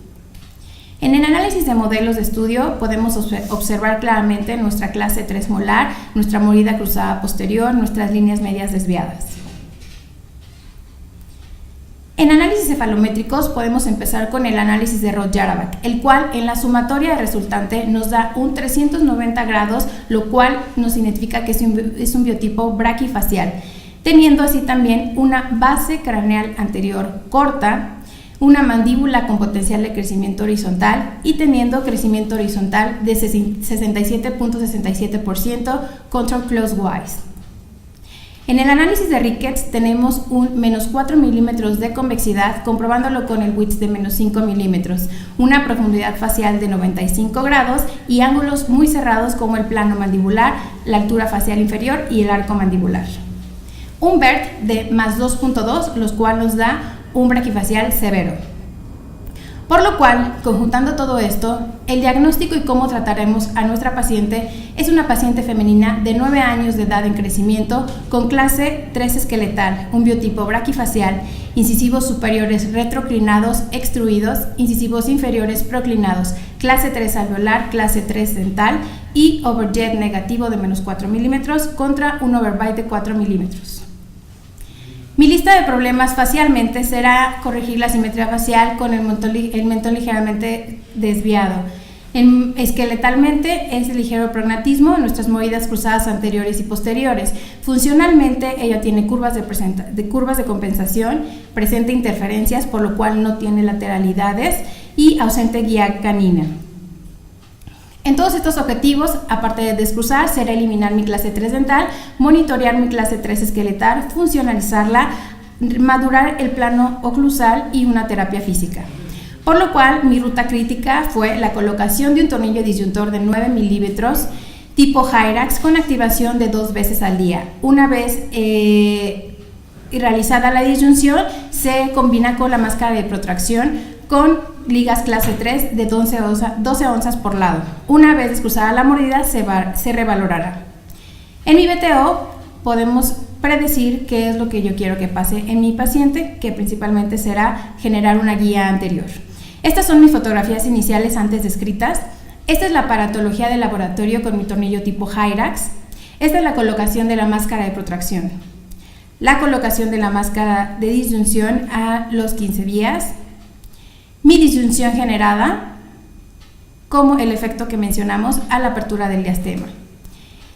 En el análisis de modelos de estudio podemos observar claramente nuestra clase 3 molar, nuestra mordida cruzada posterior, nuestras líneas medias desviadas. En análisis cefalométricos podemos empezar con el análisis de Roth-Jarabac, el cual en la sumatoria resultante nos da un 390 grados, lo cual nos significa que es un biotipo braquifacial, teniendo así también una base craneal anterior corta, una mandíbula con potencial de crecimiento horizontal y teniendo crecimiento horizontal de 67.67% control close-wise. En el análisis de Ricketts tenemos un menos 4 milímetros de convexidad, comprobándolo con el width de menos 5 milímetros, una profundidad facial de 95 grados y ángulos muy cerrados como el plano mandibular, la altura facial inferior y el arco mandibular. Un BERT de más 2.2, lo cual nos da un braquifacial severo. Por lo cual, conjuntando todo esto, el diagnóstico y cómo trataremos a nuestra paciente es una paciente femenina de 9 años de edad en crecimiento con clase 3 esqueletal, un biotipo braquifacial, incisivos superiores retroclinados extruidos, incisivos inferiores proclinados, clase 3 alveolar, clase 3 dental y overjet negativo de menos 4 milímetros contra un overbite de 4 milímetros. Mi lista de problemas facialmente será corregir la simetría facial con el mentón ligeramente desviado. Esqueletalmente es el ligero prognatismo en nuestras movidas cruzadas anteriores y posteriores. Funcionalmente ella tiene curvas de compensación, presenta interferencias por lo cual no tiene lateralidades y ausente guía canina. En todos estos objetivos, aparte de descruzar, será eliminar mi clase 3 dental, monitorear mi clase 3 esqueletal, funcionalizarla, madurar el plano oclusal y una terapia física. Por lo cual, mi ruta crítica fue la colocación de un tornillo disyuntor de 9 milímetros tipo Hyrax con activación de 2 veces al día. Una vez realizada la disyunción, se combina con la máscara de protracción con ligas clase 3 de 12 onzas por lado. Una vez descruzada la mordida, se revalorará. En mi BTO podemos predecir qué es lo que yo quiero que pase en mi paciente, que principalmente será generar una guía anterior. Estas son mis fotografías iniciales antes descritas. Esta es la aparatología de laboratorio con mi tornillo tipo Hyrax. Esta es la colocación de la máscara de protracción. La colocación de la máscara de disyunción a los 15 días. Mi disyunción generada como el efecto que mencionamos a la apertura del diastema.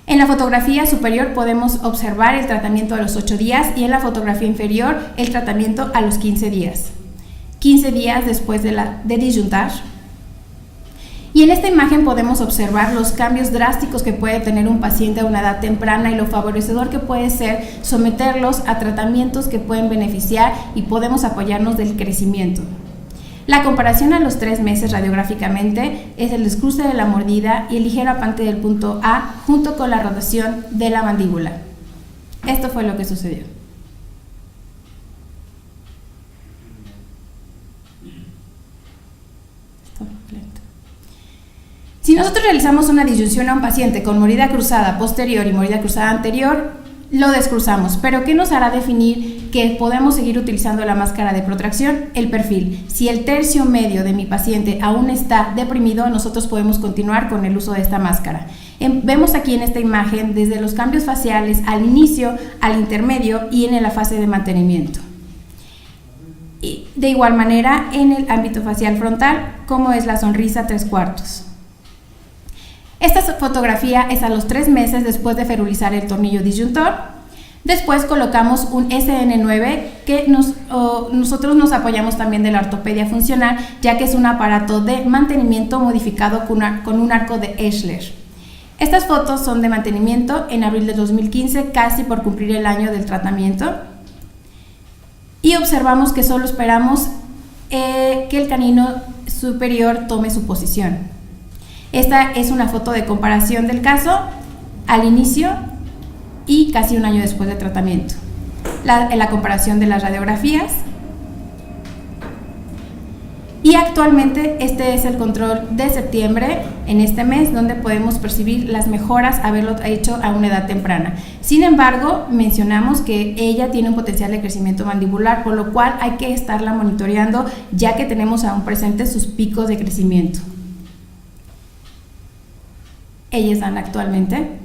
En la fotografía superior podemos observar el tratamiento a los 8 días y en la fotografía inferior el tratamiento a los 15 días. 15 días después de disyuntar. Y en esta imagen podemos observar los cambios drásticos que puede tener un paciente a una edad temprana y lo favorecedor que puede ser someterlos a tratamientos que pueden beneficiar y podemos apoyarnos del crecimiento. La comparación a los 3 meses radiográficamente es el descruce de la mordida y el ligero apante del punto A junto con la rotación de la mandíbula. Esto fue lo que sucedió. Si nosotros realizamos una disyunción a un paciente con mordida cruzada posterior y mordida cruzada anterior, lo descruzamos, pero ¿qué nos hará definir que podemos seguir utilizando la máscara de protracción? El perfil. Si el tercio medio de mi paciente aún está deprimido, nosotros podemos continuar con el uso de esta máscara. Vemos aquí en esta imagen desde los cambios faciales al inicio, al intermedio y en la fase de mantenimiento. Y de igual manera en el ámbito facial frontal, como es la sonrisa 3/4. Esta fotografía es a los 3 meses después de ferulizar el tornillo disyuntor. Después colocamos un SN9 que nosotros nos apoyamos también de la ortopedia funcional, ya que es un aparato de mantenimiento modificado con un arco de Eschler. Estas fotos son de mantenimiento en abril de 2015, casi por cumplir el año del tratamiento. Y observamos que solo esperamos que el canino superior tome su posición. Esta es una foto de comparación del caso al inicio y casi un año después de tratamiento. La comparación de las radiografías. Y actualmente este es el control de septiembre, en este mes, donde podemos percibir las mejoras haberlo hecho a una edad temprana. Sin embargo, mencionamos que ella tiene un potencial de crecimiento mandibular, por lo cual hay que estarla monitoreando, ya que tenemos aún presentes sus picos de crecimiento. Ella es Ana actualmente.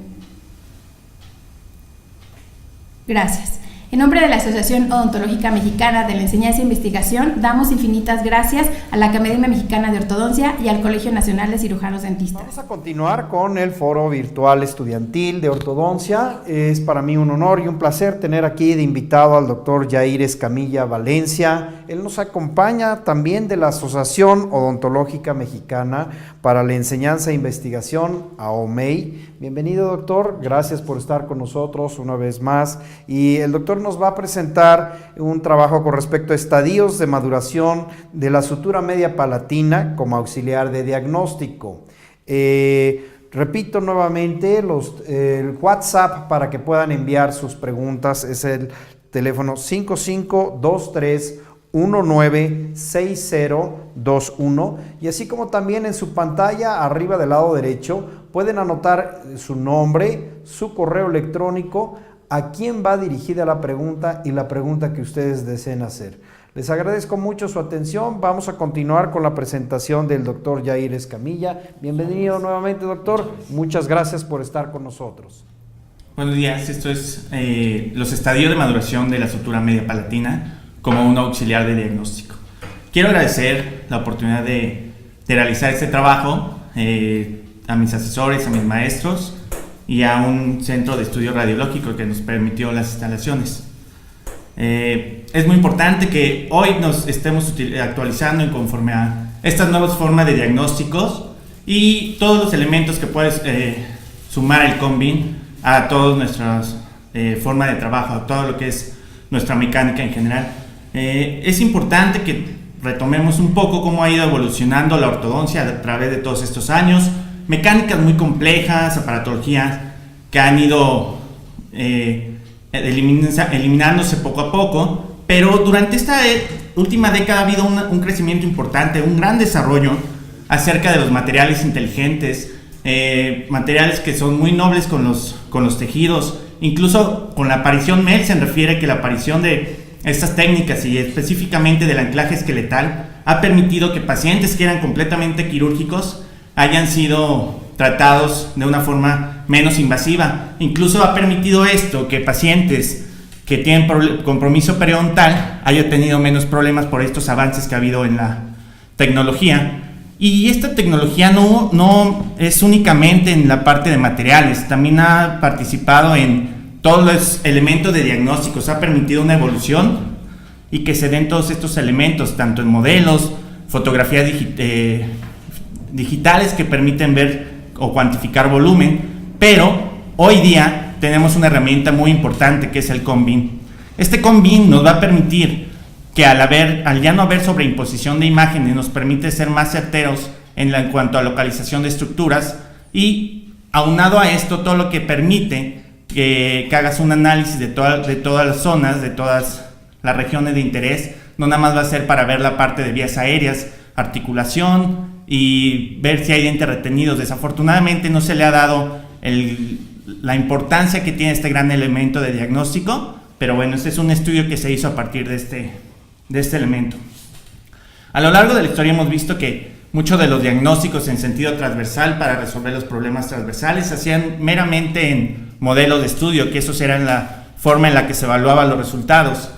Gracias. En nombre de la Asociación Odontológica Mexicana de la Enseñanza e Investigación, damos infinitas gracias a la Academia Mexicana de Ortodoncia y al Colegio Nacional de Cirujanos Dentistas. Vamos a continuar con el foro virtual estudiantil de ortodoncia. Es para mí un honor y un placer tener aquí de invitado al doctor Yair Escamilla Valencia. Él nos acompaña también de la Asociación Odontológica Mexicana para la Enseñanza e Investigación, AOMEI. Bienvenido, doctor. Gracias por estar con nosotros una vez más. Y el doctor nos va a presentar un trabajo con respecto a estadios de maduración de la sutura media palatina como auxiliar de diagnóstico. Repito nuevamente, el WhatsApp para que puedan enviar sus preguntas es el teléfono 5523196021, y así como también en su pantalla arriba del lado derecho pueden anotar su nombre, su correo electrónico, a quién va dirigida la pregunta y la pregunta que ustedes deseen hacer. Les agradezco mucho su atención. Vamos a continuar con la presentación del doctor Yair Escamilla. Bienvenido nuevamente, doctor. Muchas gracias por estar con nosotros. Buenos días. Esto es los estadios de maduración de la sutura media palatina como un auxiliar de diagnóstico. Quiero agradecer la oportunidad de realizar este trabajo a mis asesores, a mis maestros y a un centro de estudio radiológico que nos permitió las instalaciones. Es muy importante que hoy nos estemos actualizando en conforme a estas nuevas formas de diagnósticos y todos los elementos que puedes sumar el Combin a todas nuestras formas de trabajo, a todo lo que es nuestra mecánica en general. Es importante que retomemos un poco cómo ha ido evolucionando la ortodoncia a través de todos estos años. Mecánicas muy complejas, aparatologías que han ido eliminándose poco a poco, pero durante esta última década ha habido un crecimiento importante, un gran desarrollo acerca de los materiales inteligentes, materiales que son muy nobles con los tejidos. Incluso con la aparición MEL se refiere que la aparición de estas técnicas y específicamente del anclaje esqueletal ha permitido que pacientes que eran completamente quirúrgicos hayan sido tratados de una forma menos invasiva. Incluso ha permitido esto que pacientes que tienen compromiso periodontal hayan tenido menos problemas por estos avances que ha habido en la tecnología. Y esta tecnología no es únicamente en la parte de materiales, también ha participado en todos los elementos de diagnósticos, ha permitido una evolución y que se den todos estos elementos, tanto en modelos, fotografías digitales que permiten ver o cuantificar volumen, pero hoy día tenemos una herramienta muy importante que es el CONBIN. Este CONBIN nos va a permitir que al ya no haber sobreimposición de imágenes, nos permite ser más certeros en cuanto a localización de estructuras, y aunado a esto, todo lo que permite que hagas un análisis de todas las zonas, de todas las regiones de interés, no nada más va a ser para ver la parte de vías aéreas, articulación y ver si hay dientes retenidos. Desafortunadamente no se le ha dado la importancia que tiene este gran elemento de diagnóstico, pero bueno, este es un estudio que se hizo a partir de este elemento. A lo largo de la historia hemos visto que muchos de los diagnósticos en sentido transversal para resolver los problemas transversales se hacían meramente en modelos de estudio, que esos eran la forma en la que se evaluaban los resultados.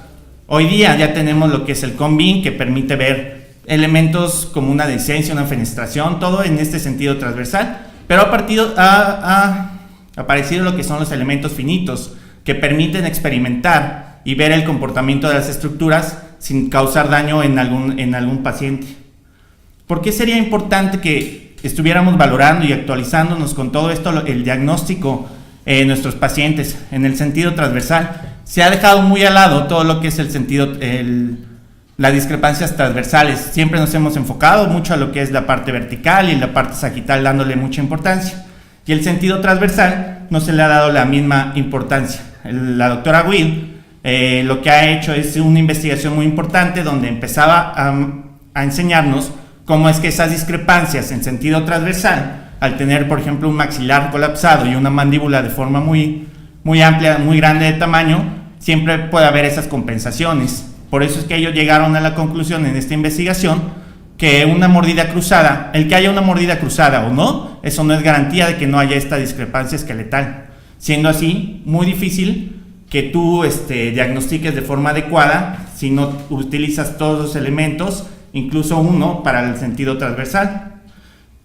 Hoy día ya tenemos lo que es el CONBIN, que permite ver elementos como una dehiscencia, una fenestración, todo en este sentido transversal, pero ha aparecido lo que son los elementos finitos, que permiten experimentar y ver el comportamiento de las estructuras sin causar daño en algún paciente. ¿Por qué sería importante que estuviéramos valorando y actualizándonos con todo esto, el diagnóstico en nuestros pacientes en el sentido transversal? Se ha dejado muy al lado todo lo que es el sentido, las discrepancias transversales. Siempre nos hemos enfocado mucho a lo que es la parte vertical y la parte sagital, dándole mucha importancia. Y el sentido transversal no se le ha dado la misma importancia. La doctora Will lo que ha hecho es una investigación muy importante donde empezaba a enseñarnos cómo es que esas discrepancias en sentido transversal, al tener por ejemplo un maxilar colapsado y una mandíbula de forma muy amplia, muy grande de tamaño, siempre puede haber esas compensaciones. Por eso es que ellos llegaron a la conclusión en esta investigación que una mordida cruzada, el que haya una mordida cruzada o no, eso no es garantía de que no haya esta discrepancia esqueletal. Siendo así, muy difícil que tú diagnostiques de forma adecuada si no utilizas todos los elementos, incluso uno para el sentido transversal.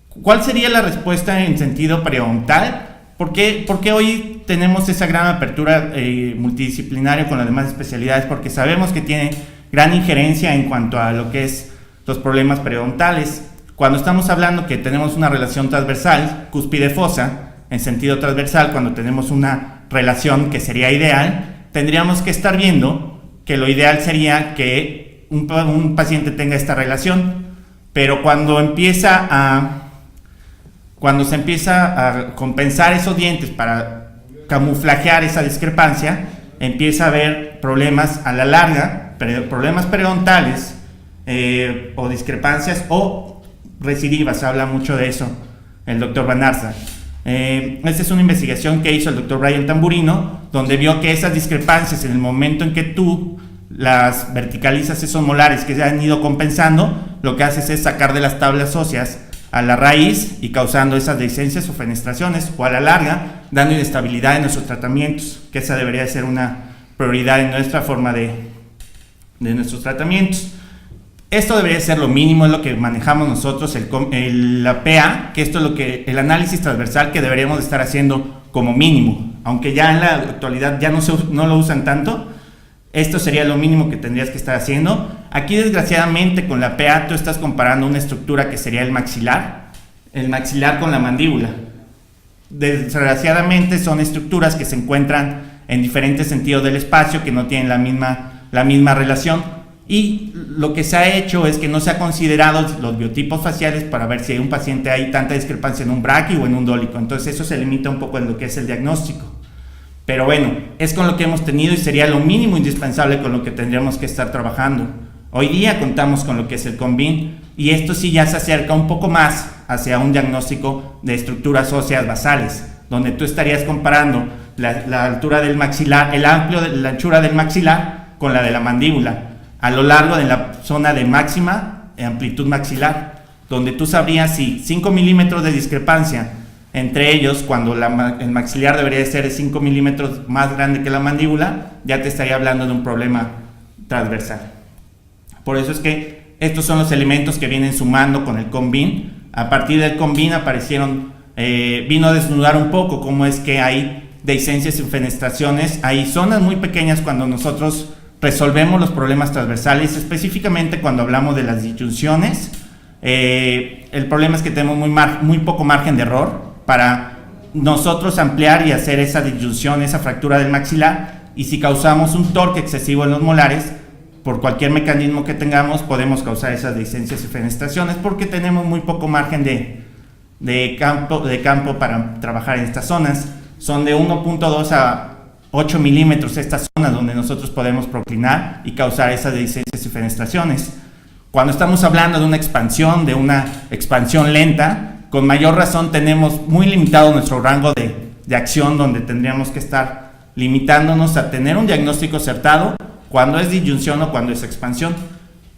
¿Cuál sería la respuesta en sentido periodontal? ¿Por qué hoy tenemos esa gran apertura multidisciplinaria con las demás especialidades? Porque sabemos que tiene gran injerencia en cuanto a lo que es los problemas periodontales. Cuando estamos hablando que tenemos una relación transversal, cúspide-fosa, en sentido transversal, cuando tenemos una relación que sería ideal, tendríamos que estar viendo que lo ideal sería que un paciente tenga esta relación, pero cuando se empieza a compensar esos dientes para camuflajear esa discrepancia, empieza a haber problemas a la larga, problemas periodontales o discrepancias o recidivas. Habla mucho de eso el doctor Van Arza. Esta es una investigación que hizo el doctor Brian Tamburino, donde vio que esas discrepancias, en el momento en que tú las verticalizas, esos molares que se han ido compensando, lo que haces es sacar de las tablas óseas a la raíz y causando esas dehiscencias o fenestraciones, o a la larga dando inestabilidad en nuestros tratamientos, que esa debería ser una prioridad en nuestra forma de nuestros tratamientos. Esto debería ser lo mínimo, es lo que manejamos nosotros, la PA, que esto es el análisis transversal que deberíamos estar haciendo como mínimo, aunque ya en la actualidad ya no lo usan tanto. Esto sería lo mínimo que tendrías que estar haciendo. Aquí, desgraciadamente, con la PA tú estás comparando una estructura que sería el maxilar con la mandíbula. Desgraciadamente son estructuras que se encuentran en diferentes sentidos del espacio, que no tienen la misma relación, y lo que se ha hecho es que no se ha considerado los biotipos faciales para ver si hay un paciente hay tanta discrepancia en un braquio o en un dólico. Entonces eso se limita un poco en lo que es el diagnóstico. Pero bueno, es con lo que hemos tenido y sería lo mínimo indispensable con lo que tendríamos que estar trabajando. Hoy día contamos con lo que es el CONBIN, y esto sí ya se acerca un poco más hacia un diagnóstico de estructuras óseas basales, donde tú estarías comparando la altura del maxilar, la anchura del maxilar con la de la mandíbula, a lo largo de la zona de máxima amplitud maxilar, donde tú sabrías si 5 milímetros de discrepancia entre ellos, cuando el maxilar debería de ser 5 milímetros más grande que la mandíbula, ya te estaría hablando de un problema transversal. Por eso es que Estos son los elementos que vienen sumando con el CONVIN. A partir del CONVIN vino a desnudar un poco cómo es que hay dehiscencias y fenestraciones. Hay zonas muy pequeñas cuando nosotros resolvemos los problemas transversales, específicamente cuando hablamos de las disyunciones. El problema es que tenemos muy poco margen de error para nosotros ampliar y hacer esa disyunción, esa fractura del maxilar, y si causamos un torque excesivo en los molares, por cualquier mecanismo que tengamos, podemos causar esas dehiscencias y fenestraciones porque tenemos muy poco margen de campo para trabajar en estas zonas. Son de 1.2 a 8 milímetros estas zonas donde nosotros podemos proclinar y causar esas dehiscencias y fenestraciones. Cuando estamos hablando de una expansión lenta, con mayor razón tenemos muy limitado nuestro rango de acción, donde tendríamos que estar limitándonos a tener un diagnóstico acertado cuando es disyunción o cuando es expansión.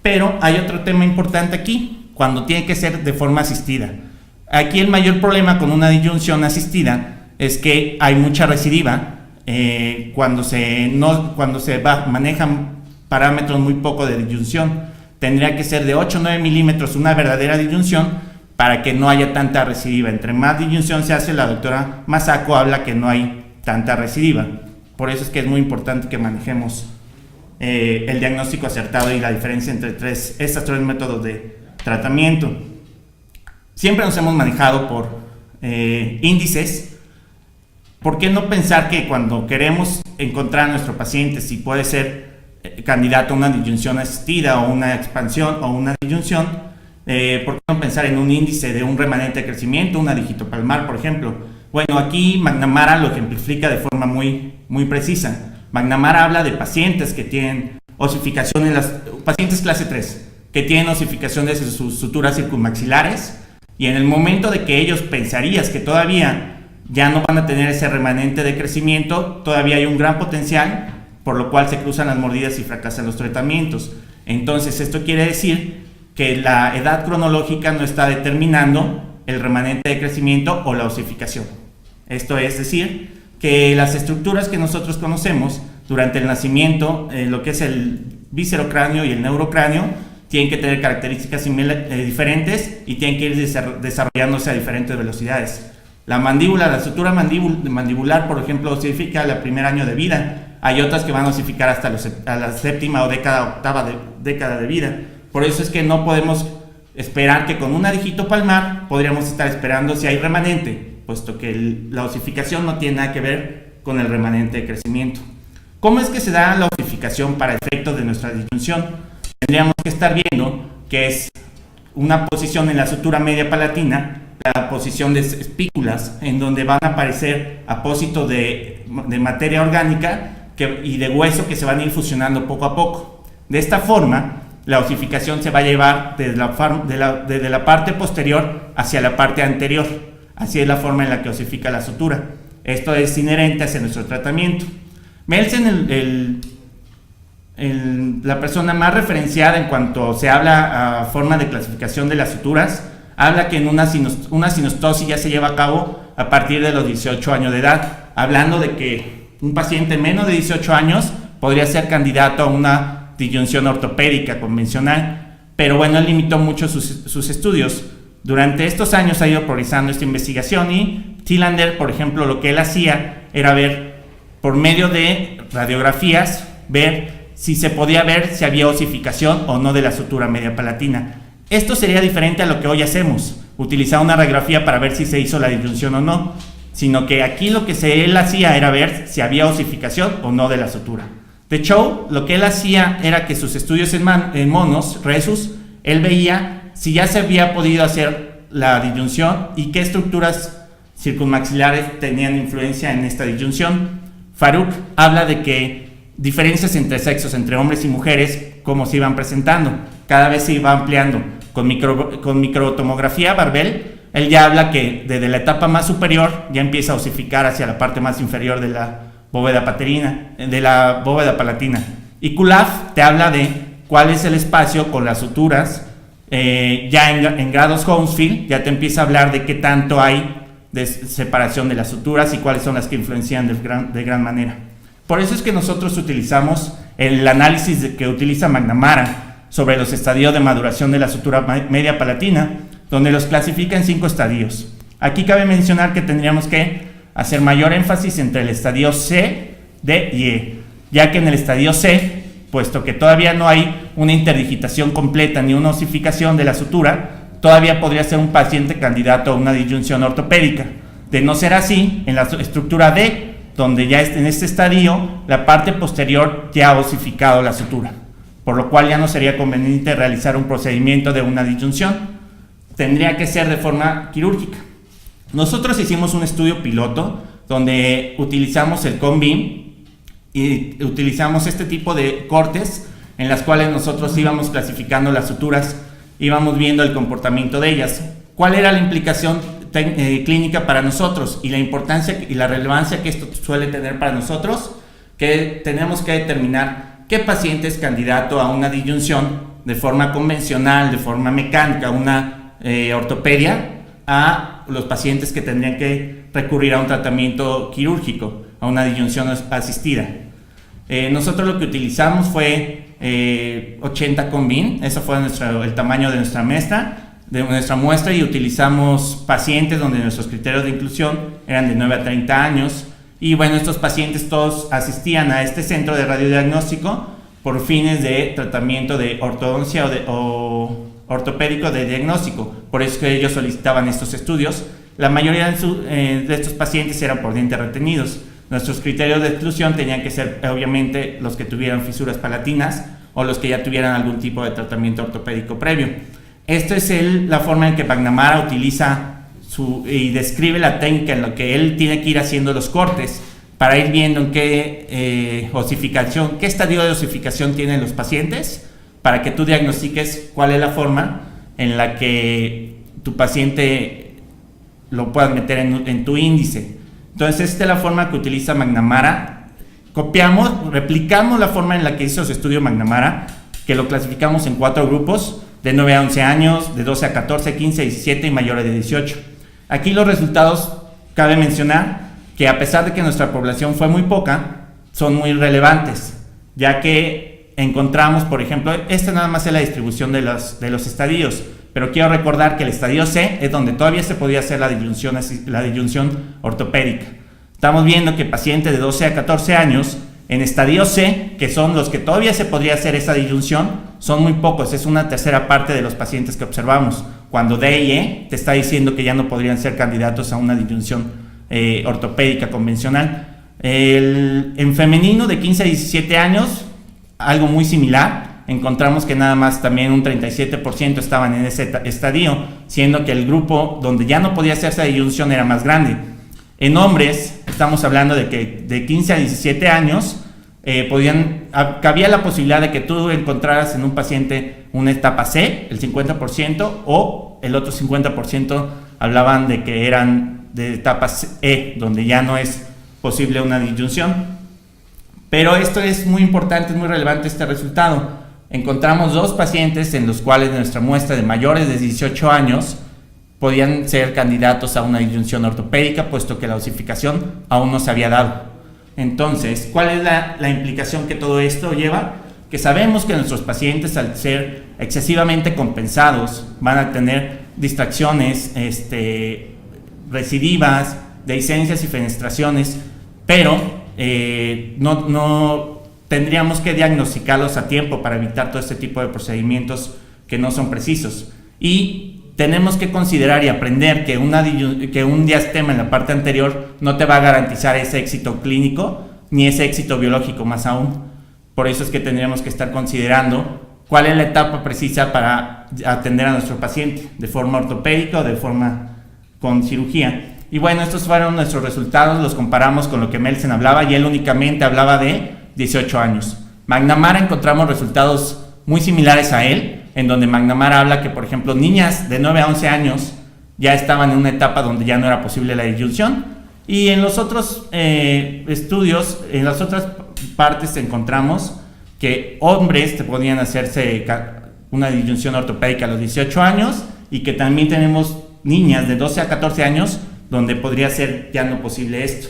Pero hay otro tema importante aquí, cuando tiene que ser de forma asistida. Aquí el mayor problema con una disyunción asistida es que hay mucha recidiva cuando se manejan parámetros muy poco de disyunción. Tendría que ser de 8 o 9 milímetros una verdadera disyunción para que no haya tanta recidiva. Entre más disyunción se hace, la doctora Masako habla que no hay tanta recidiva. Por eso es que es muy importante que manejemos el diagnóstico acertado y la diferencia entre estos tres métodos de tratamiento. Siempre nos hemos manejado por índices. ¿Por qué no pensar que cuando queremos encontrar a nuestro paciente si puede ser candidato a una disyunción asistida o una expansión o una disyunción, ¿por qué no pensar en un índice de un remanente de crecimiento, una digitopalmar, por ejemplo? Bueno, aquí McNamara lo ejemplifica de forma muy precisa. McNamara habla de pacientes que tienen osificación pacientes clase 3, que tienen osificación de sus suturas circunmaxilares, y en el momento de que ellos pensarías que todavía ya no van a tener ese remanente de crecimiento, todavía hay un gran potencial, por lo cual se cruzan las mordidas y fracasan los tratamientos. Entonces, esto quiere decir que la edad cronológica no está determinando el remanente de crecimiento o la osificación. Esto es decir, que las estructuras que nosotros conocemos durante el nacimiento, lo que es el viscerocráneo y el neurocráneo, tienen que tener características diferentes y tienen que ir desarrollándose a diferentes velocidades. La mandíbula, la estructura mandibular, por ejemplo, osifica al primer año de vida. Hay otras que van a osificar hasta la séptima o octava década de vida. Por eso es que no podemos esperar que con una digitopalmar podríamos estar esperando si hay remanente, puesto que la osificación no tiene nada que ver con el remanente de crecimiento. ¿Cómo es que se da la osificación para efectos de nuestra disyunción? Tendríamos que estar viendo que es una posición en la sutura media palatina, la posición de espículas, en donde van a aparecer apósitos de materia orgánica y de hueso que se van a ir fusionando poco a poco. De esta forma, la osificación se va a llevar desde la parte posterior hacia la parte anterior. Así es la forma en la que osifica la sutura. Esto es inherente hacia nuestro tratamiento. Melsen, la persona más referenciada en cuanto se habla a forma de clasificación de las suturas, habla que en una sinostosis ya se lleva a cabo a partir de los 18 años de edad, hablando de que un paciente menos de 18 años podría ser candidato a una disyunción ortopédica convencional, pero bueno, él limitó mucho sus estudios. Durante estos años ha ido progresando esta investigación y Thielander, por ejemplo, lo que él hacía era ver por medio de radiografías, ver si se podía ver si había osificación o no de la sutura media palatina. Esto sería diferente a lo que hoy hacemos, utilizar una radiografía para ver si se hizo la disyunción o no, sino que aquí lo que él hacía era ver si había osificación o no de la sutura. De hecho, lo que él hacía era que sus estudios en monos, rhesus, él veía si ya se había podido hacer la disyunción y qué estructuras circunmaxilares tenían influencia en esta disyunción. Farouk habla de que diferencias entre sexos, entre hombres y mujeres, cómo se iban presentando, cada vez se iba ampliando. Con microtomografía Barbel, él ya habla que desde la etapa más superior ya empieza a osificar hacia la parte más inferior de la bóveda palatina. Y Kulaf te habla de cuál es el espacio con las suturas. Ya en grados Hounsfield ya te empieza a hablar de qué tanto hay de separación de las suturas y cuáles son las que influencian de gran manera. Por eso es que nosotros utilizamos el análisis que utiliza McNamara sobre los estadios de maduración de la sutura media palatina, donde los clasifica en 5 estadios. Aquí cabe mencionar que tendríamos que hacer mayor énfasis entre el estadio C, D y E, ya que en el estadio C, puesto que todavía no hay una interdigitación completa ni una osificación de la sutura, todavía podría ser un paciente candidato a una disyunción ortopédica. De no ser así, en la estructura D, donde ya en este estadio la parte posterior ya ha osificado la sutura, por lo cual ya no sería conveniente realizar un procedimiento de una disyunción, tendría que ser de forma quirúrgica. Nosotros hicimos un estudio piloto donde utilizamos el CONBIM y utilizamos este tipo de cortes en las cuales nosotros íbamos clasificando las suturas, íbamos viendo el comportamiento de ellas. ¿Cuál era la implicación clínica para nosotros y la importancia y la relevancia que esto suele tener para nosotros? Que tenemos que determinar qué paciente es candidato a una disyunción de forma convencional, de forma mecánica, una ortopedia, a los pacientes que tendrían que recurrir a un tratamiento quirúrgico, a una disyunción asistida. Nosotros lo que utilizamos fue 80 CONBIM, eso fue el tamaño de nuestra muestra, y utilizamos pacientes donde nuestros criterios de inclusión eran de 9 a 30 años, y bueno, estos pacientes todos asistían a este centro de radiodiagnóstico por fines de tratamiento de ortodoncia o ortopédico de diagnóstico, por eso que ellos solicitaban estos estudios. La mayoría de estos pacientes eran por dientes retenidos. Nuestros criterios de exclusión tenían que ser obviamente los que tuvieran fisuras palatinas o los que ya tuvieran algún tipo de tratamiento ortopédico previo. Esta es la forma en que McNamara utiliza y describe la técnica en la que él tiene que ir haciendo los cortes para ir viendo en qué estadio de osificación tienen los pacientes, para que tú diagnostiques cuál es la forma en la que tu paciente lo puedas meter en tu índice. Entonces, esta es la forma que utiliza McNamara. Replicamos la forma en la que hizo su estudio McNamara, que lo clasificamos en 4 grupos, de 9 a 11 años, de 12 a 14, 15 a 17 y mayores de 18. Aquí los resultados, cabe mencionar que a pesar de que nuestra población fue muy poca, son muy relevantes, ya que encontramos, por ejemplo, esta nada más es la distribución de los estadios, pero quiero recordar que el estadio C es donde todavía se podía hacer la disyunción ortopédica. Estamos viendo que pacientes de 12 a 14 años en estadio C, que son los que todavía se podría hacer esa disyunción, son muy pocos, es una tercera parte de los pacientes que observamos, cuando D y E te está diciendo que ya no podrían ser candidatos a una disyunción ortopédica convencional. En femenino de 15 a 17 años, algo muy similar. Encontramos que nada más también un 37% estaban en ese estadio, siendo que el grupo donde ya no podía hacerse la disyunción era más grande. En hombres, estamos hablando de que de 15 a 17 años cabía la posibilidad de que tú encontraras en un paciente una etapa C, el 50%, o el otro 50% hablaban de que eran de etapas E, donde ya no es posible una disyunción. Pero esto es muy importante, es muy relevante este resultado. Encontramos 2 pacientes en los cuales de nuestra muestra de mayores de 18 años podían ser candidatos a una disyunción ortopédica, puesto que la osificación aún no se había dado. Entonces, ¿cuál es la implicación que todo esto lleva? Que sabemos que nuestros pacientes, al ser excesivamente compensados, van a tener distracciones recidivas, dehiscencias y fenestraciones, pero no tendríamos que diagnosticarlos a tiempo para evitar todo este tipo de procedimientos que no son precisos. Y tenemos que considerar y aprender que un diastema en la parte anterior no te va a garantizar ese éxito clínico ni ese éxito biológico más aún. Por eso es que tendríamos que estar considerando cuál es la etapa precisa para atender a nuestro paciente, de forma ortopédica o de forma con cirugía. Y bueno, estos fueron nuestros resultados, los comparamos con lo que Melsen hablaba, y él únicamente hablaba de 18 años. McNamara encontramos resultados muy similares a él, en donde McNamara habla que, por ejemplo, niñas de 9 a 11 años ya estaban en una etapa donde ya no era posible la disyunción, y en los otros estudios, en las otras partes encontramos que hombres te podían hacerse una disyunción ortopédica a los 18 años, y que también tenemos niñas de 12 a 14 años donde podría ser ya no posible esto.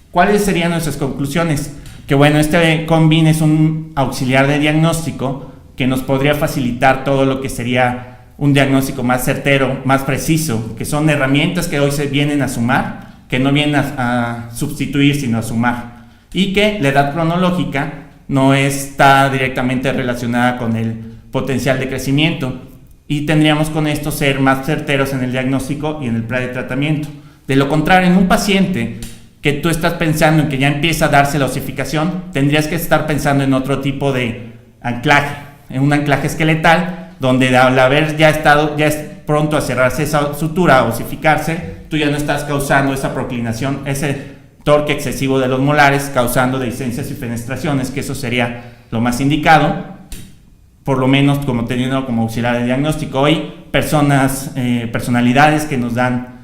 ¿Cuáles serían nuestras conclusiones? Que bueno, este CONBIM es un auxiliar de diagnóstico que nos podría facilitar todo lo que sería un diagnóstico más certero, más preciso, que son herramientas que hoy se vienen a sumar, que no vienen a sustituir, sino a sumar, y que la edad cronológica no está directamente relacionada con el potencial de crecimiento, y tendríamos con esto ser más certeros en el diagnóstico y en el plan de tratamiento. De lo contrario, en un paciente que tú estás pensando en que ya empieza a darse la osificación, tendrías que estar pensando en otro tipo de anclaje, en un anclaje esqueletal, donde al haber ya es pronto a cerrarse esa sutura, a osificarse, tú ya no estás causando esa proclinación, ese torque excesivo de los molares, causando dehiscencias y fenestraciones, que eso sería lo más indicado, por lo menos como teniendo como auxiliar de diagnóstico. Hoy personalidades que nos dan,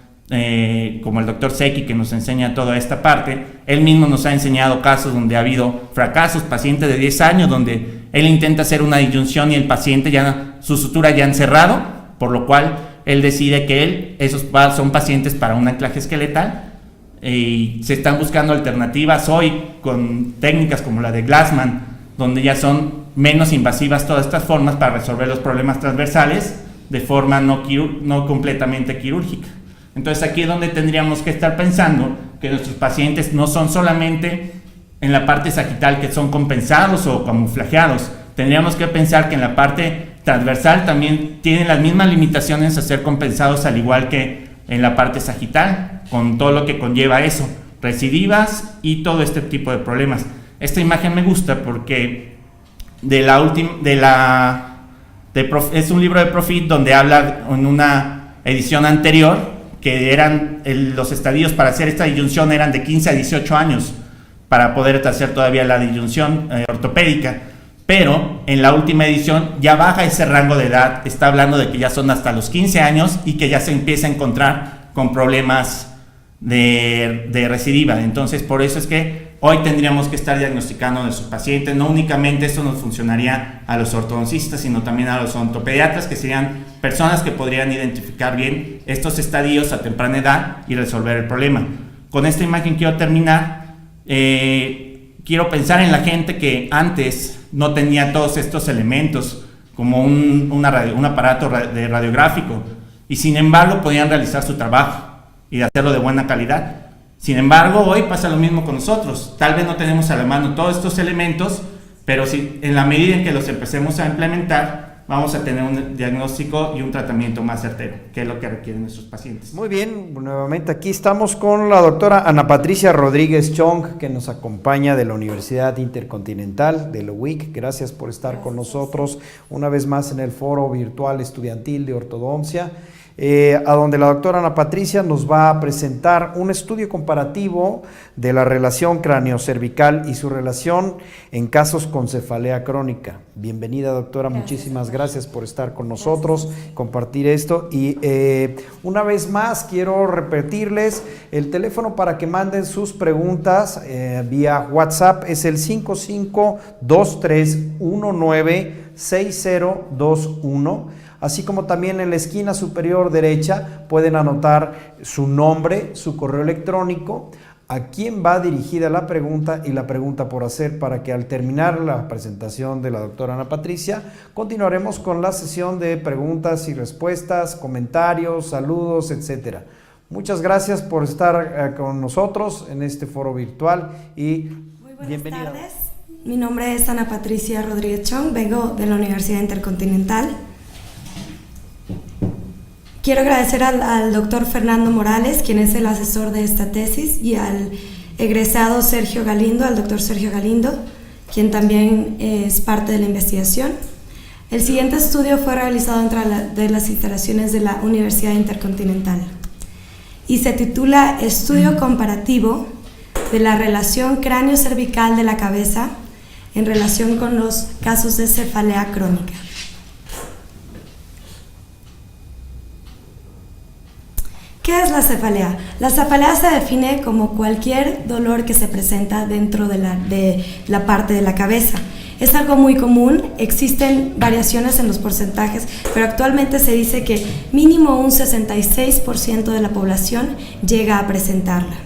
como el doctor Seki, que nos enseña toda esta parte, él mismo nos ha enseñado casos donde ha habido fracasos, pacientes de 10 años, donde él intenta hacer una disyunción y el paciente ya, su sutura ya han cerrado, por lo cual él decide que esos son pacientes para un anclaje esqueletal, y se están buscando alternativas hoy con técnicas como la de Glassman, donde ya son menos invasivas todas estas formas para resolver los problemas transversales de forma no completamente quirúrgica. Entonces aquí es donde tendríamos que estar pensando que nuestros pacientes no son solamente en la parte sagital que son compensados o camuflajeados, tendríamos que pensar que en la parte transversal también tienen las mismas limitaciones a ser compensados, al igual que en la parte sagital, con todo lo que conlleva eso, recidivas y todo este tipo de problemas. Esta imagen me gusta porque es un libro de Profit donde habla en una edición anterior que eran los estadios para hacer esta disyunción eran de 15 a 18 años para poder hacer todavía la disyunción ortopédica, pero en la última edición ya baja ese rango de edad, está hablando de que ya son hasta los 15 años y que ya se empieza a encontrar con problemas de recidiva. Entonces por eso es que hoy tendríamos que estar diagnosticando a nuestros pacientes. No únicamente esto nos funcionaría a los ortodoncistas, sino también a los odontopediatras, que serían personas que podrían identificar bien estos estadios a temprana edad y resolver el problema. Con esta imagen quiero terminar. Quiero pensar en la gente que antes no tenía todos estos elementos, como un aparato radiográfico, y sin embargo podían realizar su trabajo y hacerlo de buena calidad. Sin embargo, hoy pasa lo mismo con nosotros. Tal vez no tenemos a la mano todos estos elementos, pero si en la medida en que los empecemos a implementar, vamos a tener un diagnóstico y un tratamiento más certero, que es lo que requieren nuestros pacientes. Muy bien, nuevamente aquí estamos con la doctora Ana Patricia Rodríguez Chong, que nos acompaña de la Universidad Intercontinental de la UIC. Gracias por estar con nosotros una vez más en el foro virtual estudiantil de ortodoncia, a donde la doctora Ana Patricia nos va a presentar un estudio comparativo de la relación cráneo-cervical y su relación en casos con cefalea crónica. Bienvenida, doctora, muchísimas gracias por estar con nosotros, compartir esto, y una vez más quiero repetirles el teléfono para que manden sus preguntas vía WhatsApp, es el 5523196021. Así como también en la esquina superior derecha pueden anotar su nombre, su correo electrónico, a quién va dirigida la pregunta y la pregunta por hacer, para que al terminar la presentación de la doctora Ana Patricia continuaremos con la sesión de preguntas y respuestas, comentarios, saludos, etcétera. Muchas gracias por estar con nosotros en este foro virtual y muy buenas bienvenida. tardes. Mi nombre es Ana Patricia Rodríguez Chong, vengo de la Universidad Intercontinental. Quiero agradecer al doctor Fernando Morales, quien es el asesor de esta tesis, y al egresado Sergio Galindo, al doctor Sergio Galindo, quien también es parte de la investigación. El siguiente estudio fue realizado dentro de las instalaciones de la Universidad Intercontinental y se titula Estudio comparativo de la relación cráneo-cervical de la cabeza en relación con los casos de cefalea crónica. ¿Qué es la cefalea? La cefalea se define como cualquier dolor que se presenta dentro de la parte de la cabeza. Es algo muy común, existen variaciones en los porcentajes, pero actualmente se dice que mínimo un 66% de la población llega a presentarla.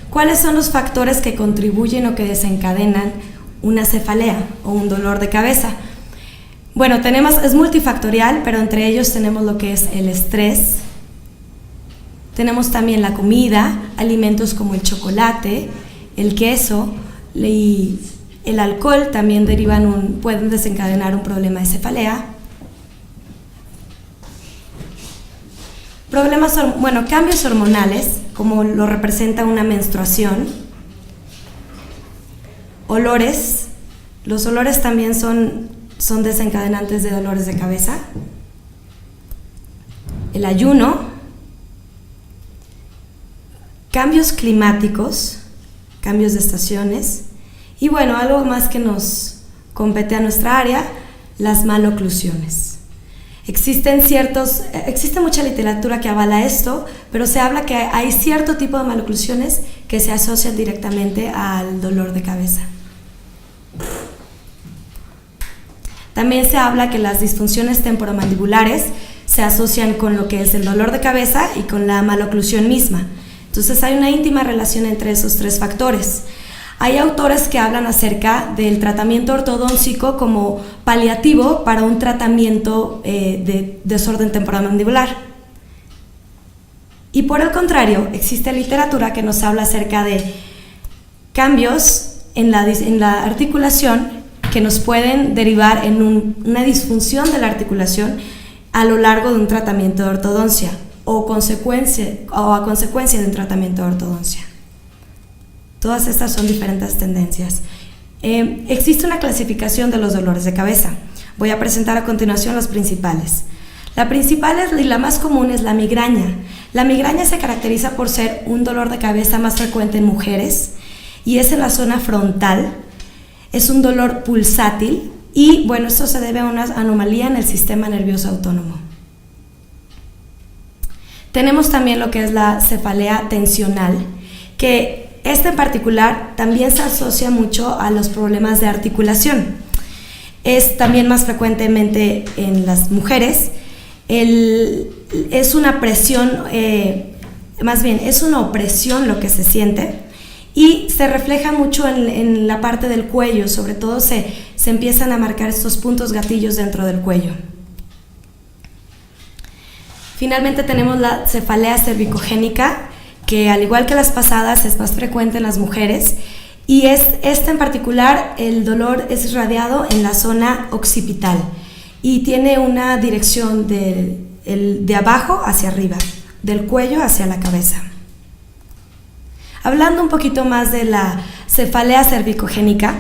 ¿Cuáles son los factores que contribuyen o que desencadenan una cefalea o un dolor de cabeza? Bueno, es multifactorial, pero entre ellos tenemos lo que es el estrés, tenemos también la comida, alimentos como el chocolate, el queso y el alcohol también pueden desencadenar un problema de cefalea. Cambios hormonales, como lo representa una menstruación. Olores. Los olores también son desencadenantes de dolores de cabeza. El ayuno. Cambios climáticos, cambios de estaciones. Y bueno, algo más que nos compete a nuestra área, las maloclusiones. Existe mucha literatura que avala esto, pero se habla que hay cierto tipo de maloclusiones que se asocian directamente al dolor de cabeza. También se habla que las disfunciones temporomandibulares se asocian con lo que es el dolor de cabeza y con la maloclusión misma. Entonces hay una íntima relación entre esos tres factores. Hay autores que hablan acerca del tratamiento ortodóntico como paliativo para un tratamiento de desorden temporomandibular. Y por el contrario, existe literatura que nos habla acerca de cambios en la articulación que nos pueden derivar en una disfunción de la articulación a lo largo de un tratamiento de ortodoncia o a consecuencia de un tratamiento de ortodoncia. Todas estas son diferentes tendencias. Existe una clasificación de los dolores de cabeza. Voy a presentar a continuación los principales. La principal y la más común es la migraña. La migraña se caracteriza por ser un dolor de cabeza más frecuente en mujeres y es en la zona frontal. Es un dolor pulsátil y, bueno, esto se debe a una anomalía en el sistema nervioso autónomo. Tenemos también lo que es la cefalea tensional, que este en particular también se asocia mucho a los problemas de articulación. Es también más frecuentemente en las mujeres. Es una presión, es una opresión lo que se siente y se refleja mucho en la parte del cuello, sobre todo se empiezan a marcar estos puntos gatillos dentro del cuello. Finalmente tenemos la cefalea cervicogénica, que al igual que las pasadas es más frecuente en las mujeres y esta en particular el dolor es irradiado en la zona occipital y tiene una dirección de abajo hacia arriba, del cuello hacia la cabeza. Hablando un poquito más de la cefalea cervicogénica,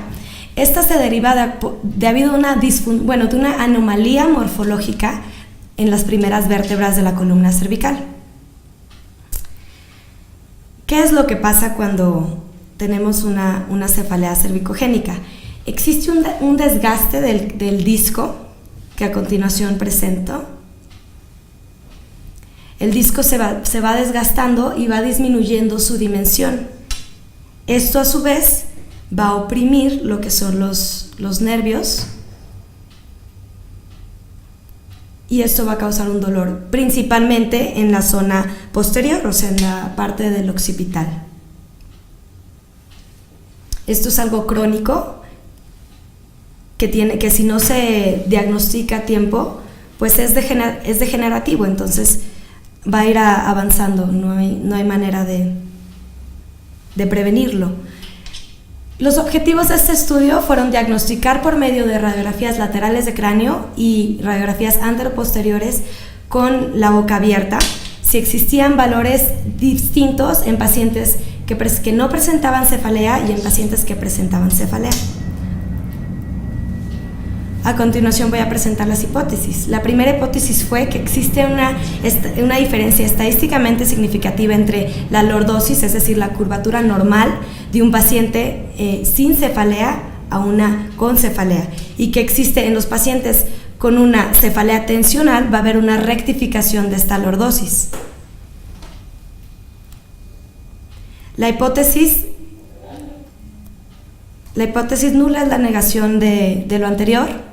esta se deriva de una anomalía morfológica en las primeras vértebras de la columna cervical. ¿Qué es lo que pasa cuando tenemos una cefalea cervicogénica? Existe un desgaste del disco que a continuación presento. El disco se va desgastando y va disminuyendo su dimensión. Esto a su vez va a oprimir lo que son los nervios y esto va a causar un dolor, principalmente en la zona posterior, o sea, en la parte del occipital. Esto es algo crónico que si no se diagnostica a tiempo, pues es degenerativo, entonces va a ir avanzando, no hay manera de prevenirlo. Los objetivos de este estudio fueron diagnosticar por medio de radiografías laterales de cráneo y radiografías anteroposteriores con la boca abierta si existían valores distintos en pacientes que no presentaban cefalea y en pacientes que presentaban cefalea. A continuación voy a presentar las hipótesis. La primera hipótesis fue que existe una diferencia estadísticamente significativa entre la lordosis, es decir, la curvatura normal de un paciente sin cefalea a una con cefalea, y que existe en los pacientes con una cefalea tensional va a haber una rectificación de esta lordosis. La hipótesis nula es la negación de lo anterior.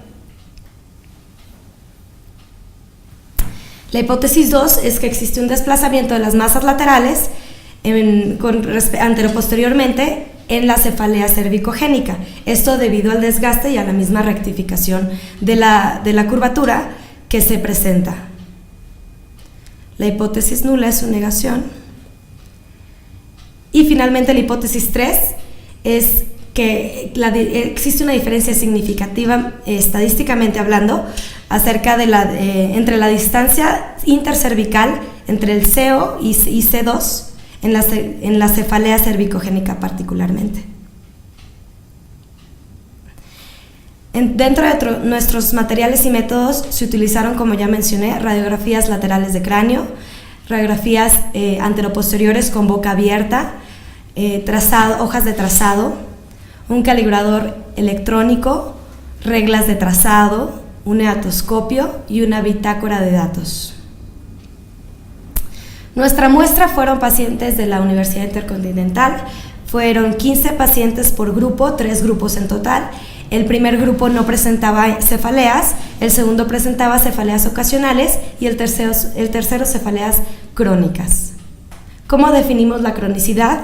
La hipótesis 2 es que existe un desplazamiento de las masas laterales anteroposteriormente en la cefalea cervicogénica. Esto debido al desgaste y a la misma rectificación de la curvatura que se presenta. La hipótesis nula es su negación. Y finalmente la hipótesis 3 es que existe una diferencia significativa, estadísticamente hablando, acerca de entre la distancia intercervical entre el CO y C2 en la cefalea cervicogénica particularmente. Dentro de nuestros materiales y métodos se utilizaron, como ya mencioné, radiografías laterales de cráneo, radiografías anteroposteriores con boca abierta, hojas de trazado, un calibrador electrónico, reglas de trazado, un eatoscopio y una bitácora de datos. Nuestra muestra fueron pacientes de la Universidad Intercontinental, fueron 15 pacientes por grupo, 3 grupos en total. El primer grupo no presentaba cefaleas, el segundo presentaba cefaleas ocasionales y el tercero cefaleas crónicas. ¿Cómo definimos la cronicidad?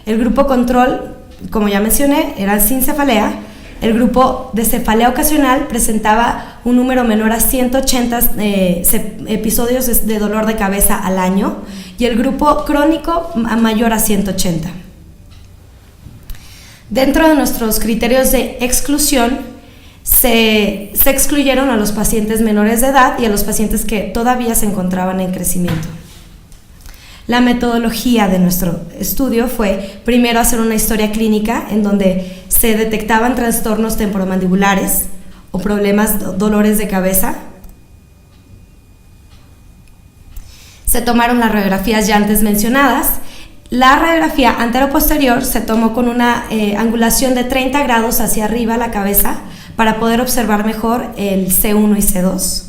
El grupo control, como ya mencioné, era sin cefalea. El grupo de cefalea ocasional presentaba un número menor a 180 episodios de dolor de cabeza al año y el grupo crónico mayor a 180. Dentro de nuestros criterios de exclusión se excluyeron a los pacientes menores de edad y a los pacientes que todavía se encontraban en crecimiento. La metodología de nuestro estudio fue primero hacer una historia clínica en donde se detectaban trastornos temporomandibulares o problemas, dolores de cabeza. Se tomaron las radiografías ya antes mencionadas. La radiografía anteroposterior se tomó con una angulación de 30 grados hacia arriba la cabeza para poder observar mejor el C1 y C2.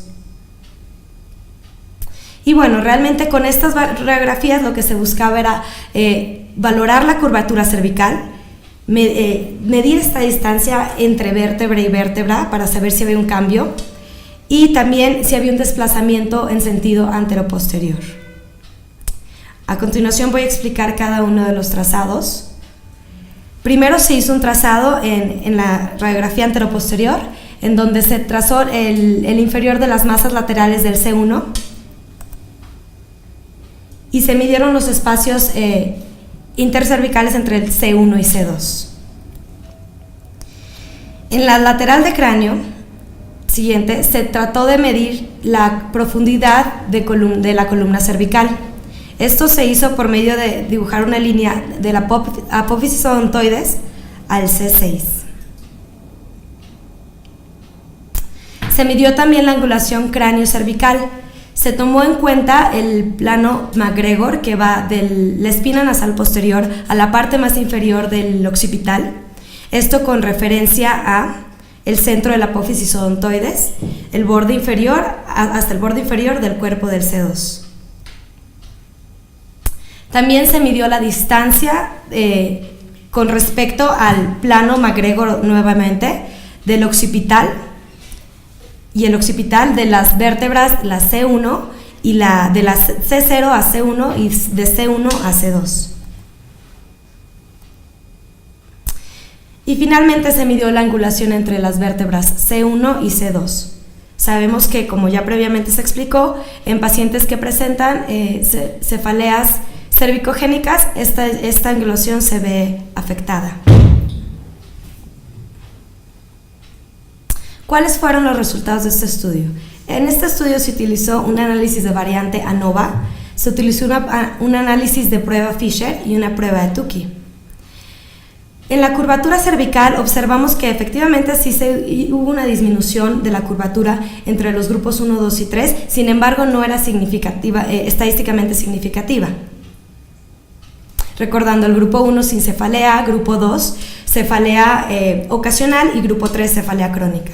Y bueno, realmente con estas radiografías lo que se buscaba era valorar la curvatura cervical, medir esta distancia entre vértebra y vértebra para saber si había un cambio y también si había un desplazamiento en sentido anteroposterior. A continuación voy a explicar cada uno de los trazados. Primero se hizo un trazado en la radiografía anteroposterior, en donde se trazó el inferior de las masas laterales del C1 y se midieron los espacios intercervicales entre el C1 y C2. En la lateral de cráneo, siguiente, se trató de medir la profundidad de la columna cervical. Esto se hizo por medio de dibujar una línea de la apófisis odontoides al C6. Se midió también la angulación cráneo-cervical. Se tomó en cuenta el plano MacGregor que va de la espina nasal posterior a la parte más inferior del occipital. Esto con referencia a el centro de la apófisis odontoides, el borde inferior hasta el borde inferior del cuerpo del C2. También se midió la distancia con respecto al plano MacGregor nuevamente del occipital y el occipital de las vértebras, la C1 y la de la C0 a C1 y de C1 a C2. Y finalmente se midió la angulación entre las vértebras C1 y C2. Sabemos que, como ya previamente se explicó, en pacientes que presentan cefaleas cervicogénicas, esta angulación se ve afectada. ¿Cuáles fueron los resultados de este estudio? En este estudio se utilizó un análisis de variante ANOVA, se utilizó un análisis de prueba Fisher y una prueba de Tukey. En la curvatura cervical observamos que efectivamente sí hubo una disminución de la curvatura entre los grupos 1, 2 y 3, sin embargo no era estadísticamente significativa. Recordando el grupo 1 sin cefalea, grupo 2 cefalea ocasional y grupo 3 cefalea crónica.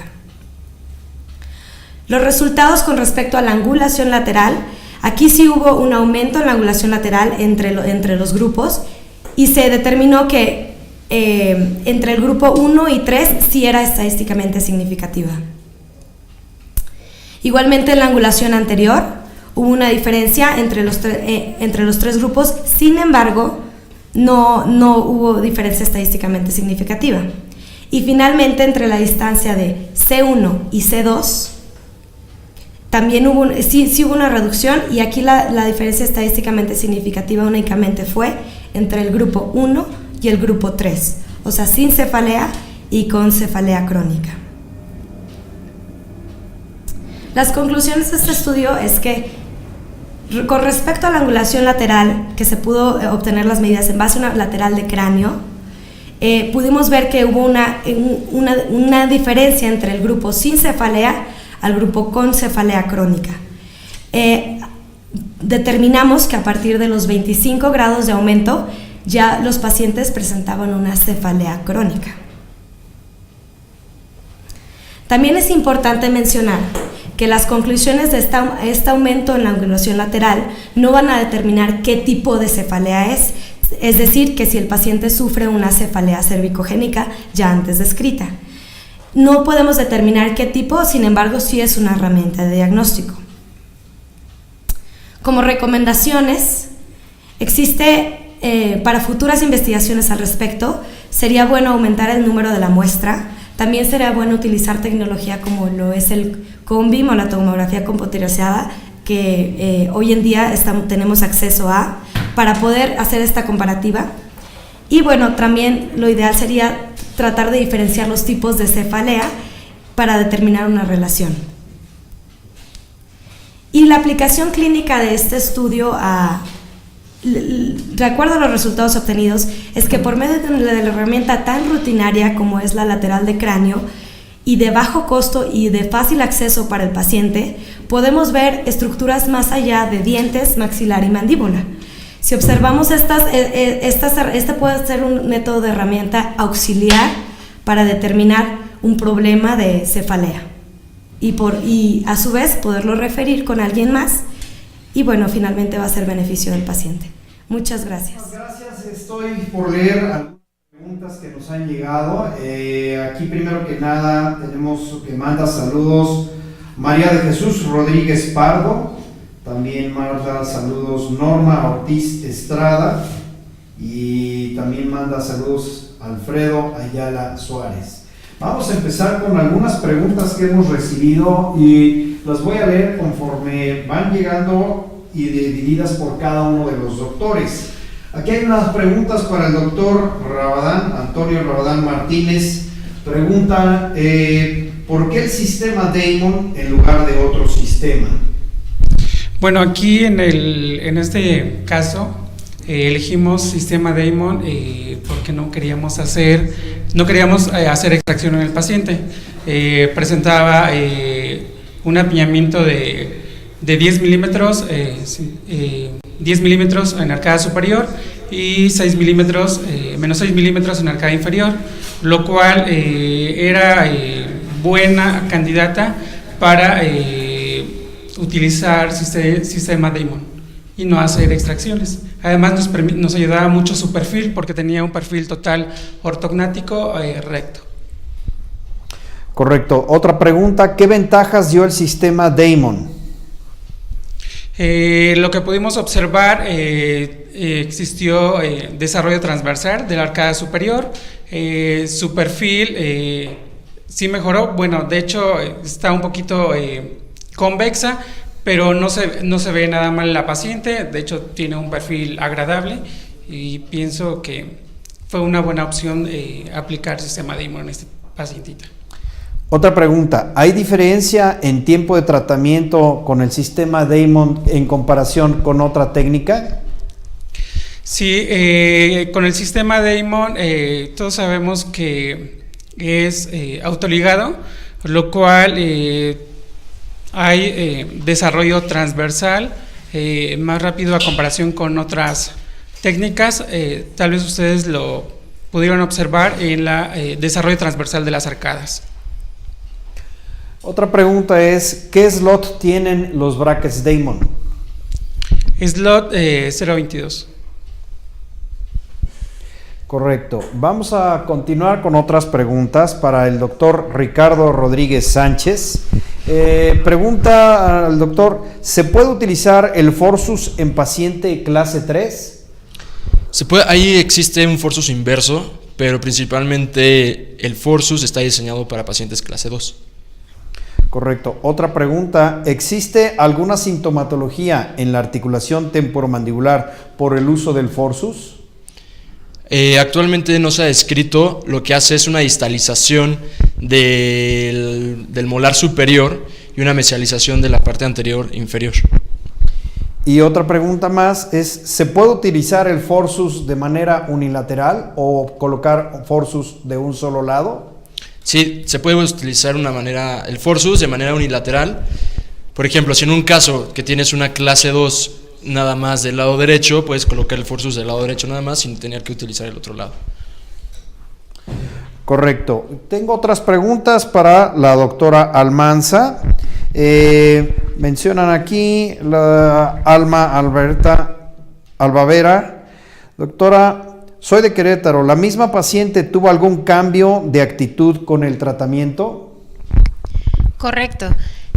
Los resultados con respecto a la angulación lateral, aquí sí hubo un aumento en la angulación lateral entre los grupos y se determinó que entre el grupo 1 y 3 sí era estadísticamente significativa. Igualmente en la angulación anterior hubo una diferencia entre los tres grupos, sin embargo no hubo diferencia estadísticamente significativa. Y finalmente, entre la distancia de C1 y C2, también sí hubo una reducción, y aquí la diferencia estadísticamente significativa únicamente fue entre el grupo 1 y el grupo 3, o sea, sin cefalea y con cefalea crónica. Las conclusiones de este estudio es que con respecto a la angulación lateral, que se pudo obtener las medidas en base a una lateral de cráneo, pudimos ver que hubo una diferencia entre el grupo sin cefalea al grupo con cefalea crónica. Determinamos que a partir de los 25 grados de aumento ya los pacientes presentaban una cefalea crónica. También es importante mencionar que las conclusiones de este aumento en la angulación lateral no van a determinar qué tipo de cefalea es decir, que si el paciente sufre una cefalea cervicogénica ya antes descrita. No podemos determinar qué tipo, sin embargo, sí es una herramienta de diagnóstico. Como recomendaciones, para futuras investigaciones al respecto, sería bueno aumentar el número de la muestra. También sería bueno utilizar tecnología como lo es el COMBIM o la tomografía computerizada, que hoy en día tenemos acceso a, para poder hacer esta comparativa. Y bueno, también lo ideal sería tratar de diferenciar los tipos de cefalea para determinar una relación. Y la aplicación clínica de este estudio, de acuerdo a los resultados obtenidos, es que por medio de la herramienta tan rutinaria como es la lateral de cráneo, y de bajo costo y de fácil acceso para el paciente, podemos ver estructuras más allá de dientes, maxilar y mandíbula. Si observamos este puede ser un método de herramienta auxiliar para determinar un problema de cefalea y a su vez poderlo referir con alguien más, y bueno, finalmente va a ser beneficio del paciente. Muchas gracias. Muchas gracias. Estoy por leer algunas preguntas que nos han llegado. Aquí primero que nada tenemos que manda saludos María de Jesús Rodríguez Pardo, también manda saludos Norma Ortiz Estrada, y también manda saludos Alfredo Ayala Suárez. Vamos a empezar con algunas preguntas que hemos recibido y las voy a leer conforme van llegando y divididas por cada uno de los doctores. Aquí hay unas preguntas para el doctor Rabadán, Antonio Rabadán Martínez. Pregunta, ¿por qué el sistema Damon en lugar de otro sistema? Bueno, aquí en este caso elegimos sistema Damon porque no queríamos hacer extracción en el paciente. Presentaba un apiñamiento de 10 milímetros, 10 milímetros en arcada superior y 6 milímetros, menos 6 milímetros en arcada inferior, lo cual era buena candidata para utilizar sistema Damon y no hacer extracciones. Además nos ayudaba mucho su perfil porque tenía un perfil total ortognático recto. Correcto. Otra pregunta, ¿qué ventajas dio el sistema Damon? Lo que pudimos observar, existió desarrollo transversal de la arcada superior, su perfil sí mejoró, bueno, de hecho está un poquito convexa, pero no se ve nada mal la paciente, de hecho tiene un perfil agradable y pienso que fue una buena opción aplicar sistema Damon en este pacientita. Otra pregunta, ¿hay diferencia en tiempo de tratamiento con el sistema Damon en comparación con otra técnica? Sí, con el sistema Damon todos sabemos que es autoligado, lo cual hay desarrollo transversal más rápido a comparación con otras técnicas. Tal vez ustedes lo pudieron observar en el desarrollo transversal de las arcadas. Otra pregunta es, ¿qué slot tienen los brackets Damon? Slot 022. Correcto. Vamos a continuar con otras preguntas para el doctor Ricardo Rodríguez Sánchez. Pregunta al doctor, ¿se puede utilizar el Forsus en paciente clase 3? Ahí existe un forsus inverso, pero principalmente el forsus está diseñado para pacientes clase 2. Correcto. Otra pregunta, ¿existe alguna sintomatología en la articulación temporomandibular por el uso del forsus? Actualmente no se ha descrito. Lo que hace es una distalización del molar superior y una mesialización de la parte anterior inferior. Y otra pregunta más es, ¿se puede utilizar el forsus de manera unilateral o colocar forsus de un solo lado? Sí, se puede utilizar el forsus de manera unilateral. Por ejemplo, si en un caso que tienes una clase 2 nada más del lado derecho, puedes colocar el forsus del lado derecho nada más sin tener que utilizar el otro lado. Correcto. Tengo otras preguntas para la doctora Almanza. Mencionan aquí la Alma Alberta Albavera. Doctora, soy de Querétaro. ¿La misma paciente tuvo algún cambio de actitud con el tratamiento? Correcto.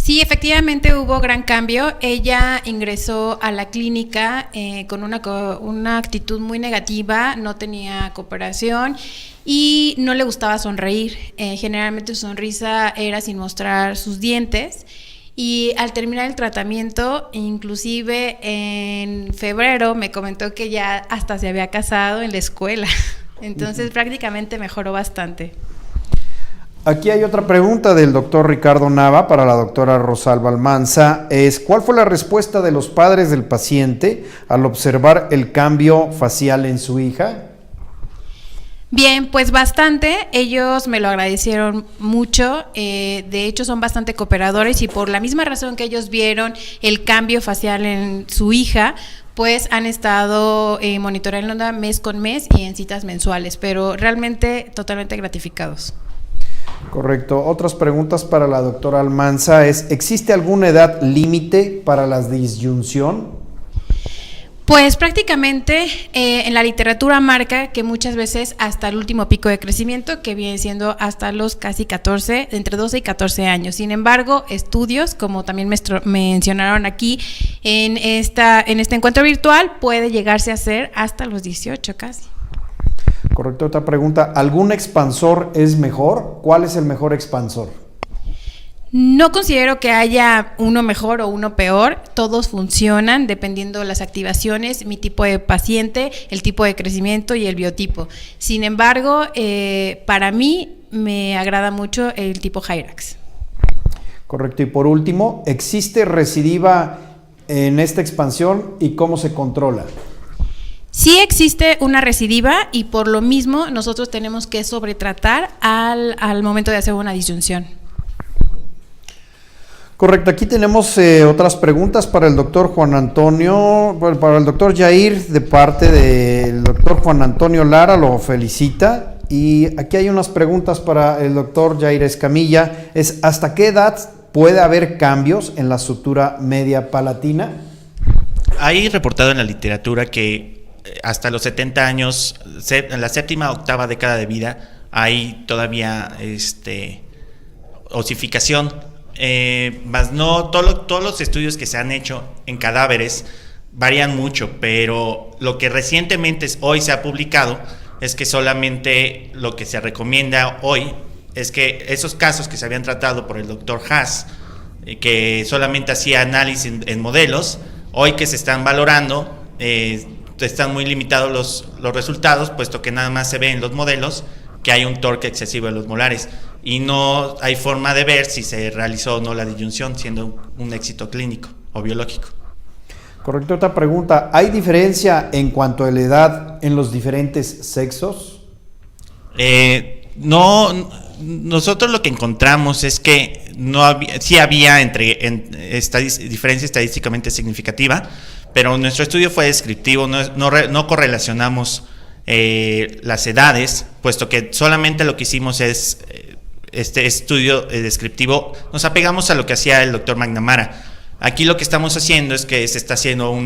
Sí, efectivamente hubo gran cambio. Ella ingresó a la clínica con una actitud muy negativa, no tenía cooperación y no le gustaba sonreír. Generalmente su sonrisa era sin mostrar sus dientes. Y al terminar el tratamiento, inclusive en febrero, me comentó que ya hasta se había casado en la escuela. Entonces prácticamente mejoró bastante. Aquí hay otra pregunta del doctor Ricardo Nava para la doctora Rosalba Almanza. ¿Cuál fue la respuesta de los padres del paciente al observar el cambio facial en su hija? Bien, pues bastante. Ellos me lo agradecieron mucho. De hecho, son bastante cooperadores y por la misma razón que ellos vieron el cambio facial en su hija, pues han estado monitoreándola mes con mes y en citas mensuales, pero realmente totalmente gratificados. Correcto. Otras preguntas para la doctora Almanza ¿existe alguna edad límite para la disyunción? Pues prácticamente en la literatura marca que muchas veces hasta el último pico de crecimiento, que viene siendo hasta los casi 14, entre 12 y 14 años. Sin embargo, estudios, como también mencionaron aquí, en este encuentro virtual puede llegarse a hacer hasta los 18 casi. Correcto. Otra pregunta, ¿algún expansor es mejor? ¿Cuál es el mejor expansor? No considero que haya uno mejor o uno peor, todos funcionan dependiendo de las activaciones, mi tipo de paciente, el tipo de crecimiento y el biotipo. Sin embargo, para mí me agrada mucho el tipo Hyrax. Correcto. Y por último, ¿existe recidiva en esta expansión y cómo se controla? Sí existe una recidiva y por lo mismo nosotros tenemos que sobretratar al momento de hacer una disyunción. Correcto, aquí tenemos otras preguntas para el doctor Juan Antonio, bueno, para el doctor Jair, de parte del doctor Juan Antonio Lara, lo felicita. Y aquí hay unas preguntas para el doctor Jair Escamilla, ¿hasta qué edad puede haber cambios en la sutura media palatina? Hay reportado en la literatura que hasta los 70 años, en la séptima octava década de vida, hay todavía osificación. Más no, todos los estudios que se han hecho en cadáveres varían mucho, pero lo que recientemente hoy se ha publicado es que solamente lo que se recomienda hoy es que esos casos que se habían tratado por el doctor Haas, que solamente hacía análisis en modelos, hoy que se están valorando, están muy limitados los resultados, puesto que nada más se ve en los modelos que hay un torque excesivo de los molares y no hay forma de ver si se realizó o no la disyunción, siendo un éxito clínico o biológico. Correcto. Otra pregunta, ¿hay diferencia en cuanto a la edad en los diferentes sexos? No, nosotros lo que encontramos es que sí había diferencia estadísticamente significativa, pero nuestro estudio fue descriptivo, no correlacionamos las edades, puesto que solamente lo que hicimos es este estudio descriptivo, nos apegamos a lo que hacía el doctor McNamara. Aquí lo que estamos haciendo es que se está haciendo un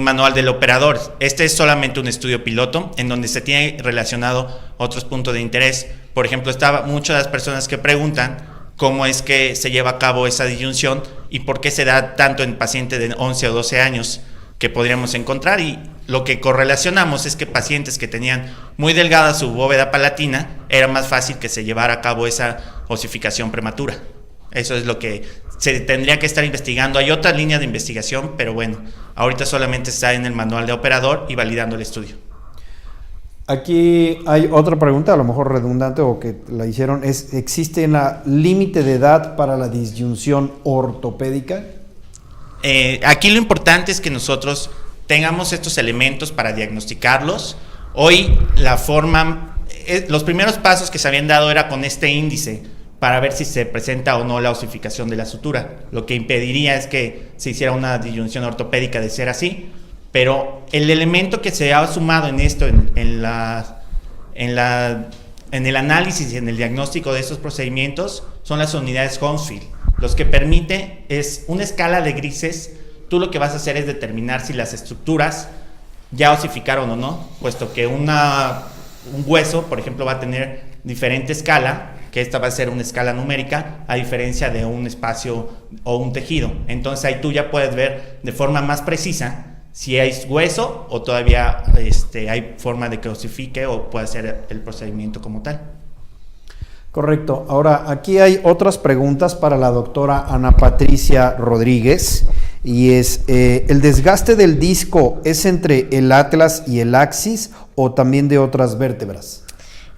manual del operador. Este es solamente un estudio piloto en donde se tiene relacionado otros puntos de interés. Por ejemplo, muchas de las personas que preguntan cómo es que se lleva a cabo esa disyunción y por qué se da tanto en pacientes de 11 o 12 años. que podríamos encontrar, y lo que correlacionamos es que pacientes que tenían muy delgada su bóveda palatina, era más fácil que se llevara a cabo esa osificación prematura. Eso es lo que se tendría que estar investigando. Hay otra línea de investigación, pero bueno, ahorita solamente está en el manual de operador y validando el estudio. Aquí hay otra pregunta, a lo mejor redundante o que la hicieron, ¿existe una límite de edad para la disyunción ortopédica? Aquí lo importante es que nosotros tengamos estos elementos para diagnosticarlos. Hoy los primeros pasos que se habían dado era con este índice para ver si se presenta o no la osificación de la sutura. Lo que impediría es que se hiciera una disyunción ortopédica de ser así, pero el elemento que se ha sumado en esto, en el análisis y en el diagnóstico de estos procedimientos, son las unidades Hounsfield. Los que permite es una escala de grises. Tú lo que vas a hacer es determinar si las estructuras ya osificaron o no, puesto que un hueso, por ejemplo, va a tener diferente escala, que esta va a ser una escala numérica, a diferencia de un espacio o un tejido. Entonces ahí tú ya puedes ver de forma más precisa si hay hueso o todavía hay forma de que osifique o pueda ser el procedimiento como tal. Correcto. Ahora, aquí hay otras preguntas para la doctora Ana Patricia Rodríguez, y es, ¿el desgaste del disco es entre el atlas y el axis o también de otras vértebras?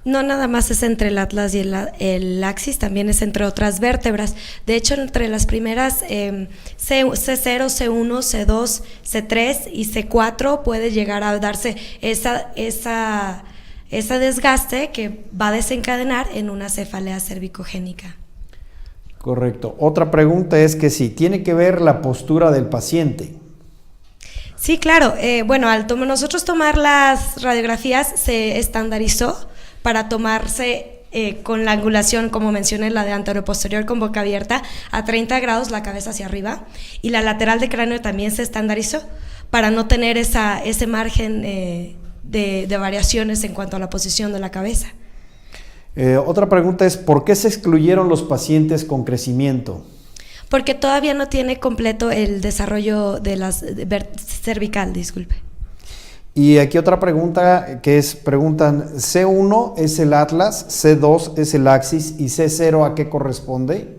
No nada más es entre el atlas y el axis, también es entre otras vértebras. De hecho, entre las primeras C0, C1, C2, C3 y C4 puede llegar a darse ese desgaste que va a desencadenar en una cefalea cervicogénica. Correcto. Otra pregunta es que si tiene que ver la postura del paciente. Sí, claro. Bueno, al nosotros tomar las radiografías se estandarizó para tomarse con la angulación, como mencioné, la de anteroposterior con boca abierta, a 30 grados, la cabeza hacia arriba, y la lateral de cráneo también se estandarizó para no tener ese margen de variaciones en cuanto a la posición de la cabeza. Otra pregunta es, ¿por qué se excluyeron los pacientes con crecimiento? Porque todavía no tiene completo el desarrollo de cervical, disculpe. Y aquí otra pregunta preguntan, C1 es el atlas, C2 es el axis y C0 ¿a qué corresponde?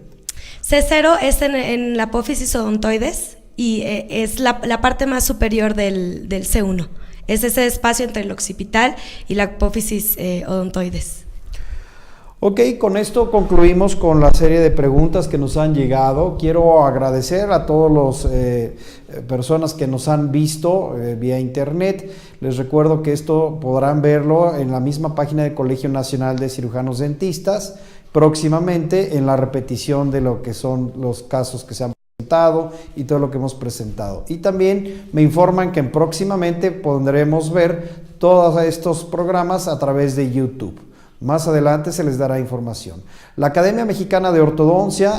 C0 es en la apófisis odontoides y es la parte más superior del C1. Es ese espacio entre el occipital y la apófisis odontoides. Ok, con esto concluimos con la serie de preguntas que nos han llegado. Quiero agradecer a todas las personas que nos han visto vía internet. Les recuerdo que esto podrán verlo en la misma página del Colegio Nacional de Cirujanos Dentistas, próximamente en la repetición de lo que son los casos que se han presentado y todo lo que hemos presentado. Y también me informan que próximamente podremos ver todos estos programas a través de YouTube. Más adelante se les dará información. La Academia Mexicana de Ortodoncia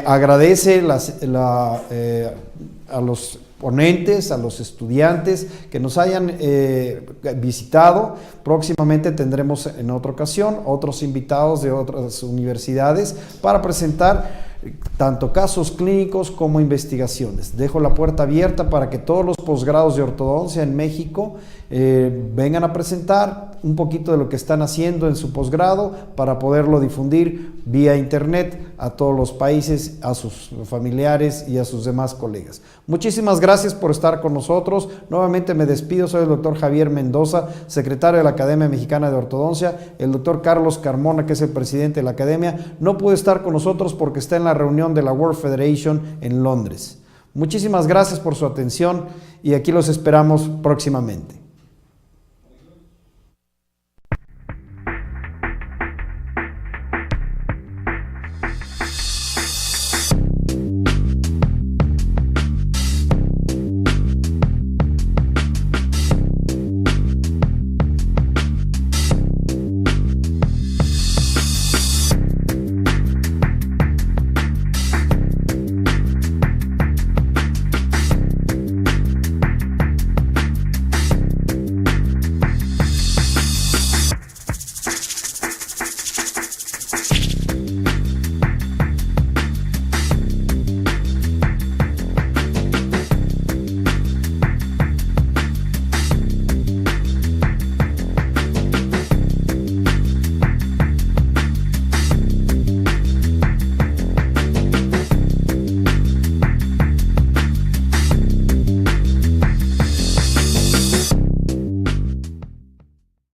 agradece a los ponentes, a los estudiantes que nos hayan visitado. Próximamente tendremos en otra ocasión otros invitados de otras universidades para presentar tanto casos clínicos como investigaciones. Dejo la puerta abierta para que todos los posgrados de ortodoncia en México vengan a presentar un poquito de lo que están haciendo en su posgrado para poderlo difundir vía internet a todos los países, a sus familiares y a sus demás colegas. Muchísimas gracias por estar con nosotros. Nuevamente me despido, soy el doctor Javier Mendoza, secretario de la Academia Mexicana de Ortodoncia. El doctor Carlos Carmona, que es el presidente de la Academia, no pudo estar con nosotros porque está en la reunión de la World Federation en Londres. Muchísimas gracias por su atención y aquí los esperamos próximamente.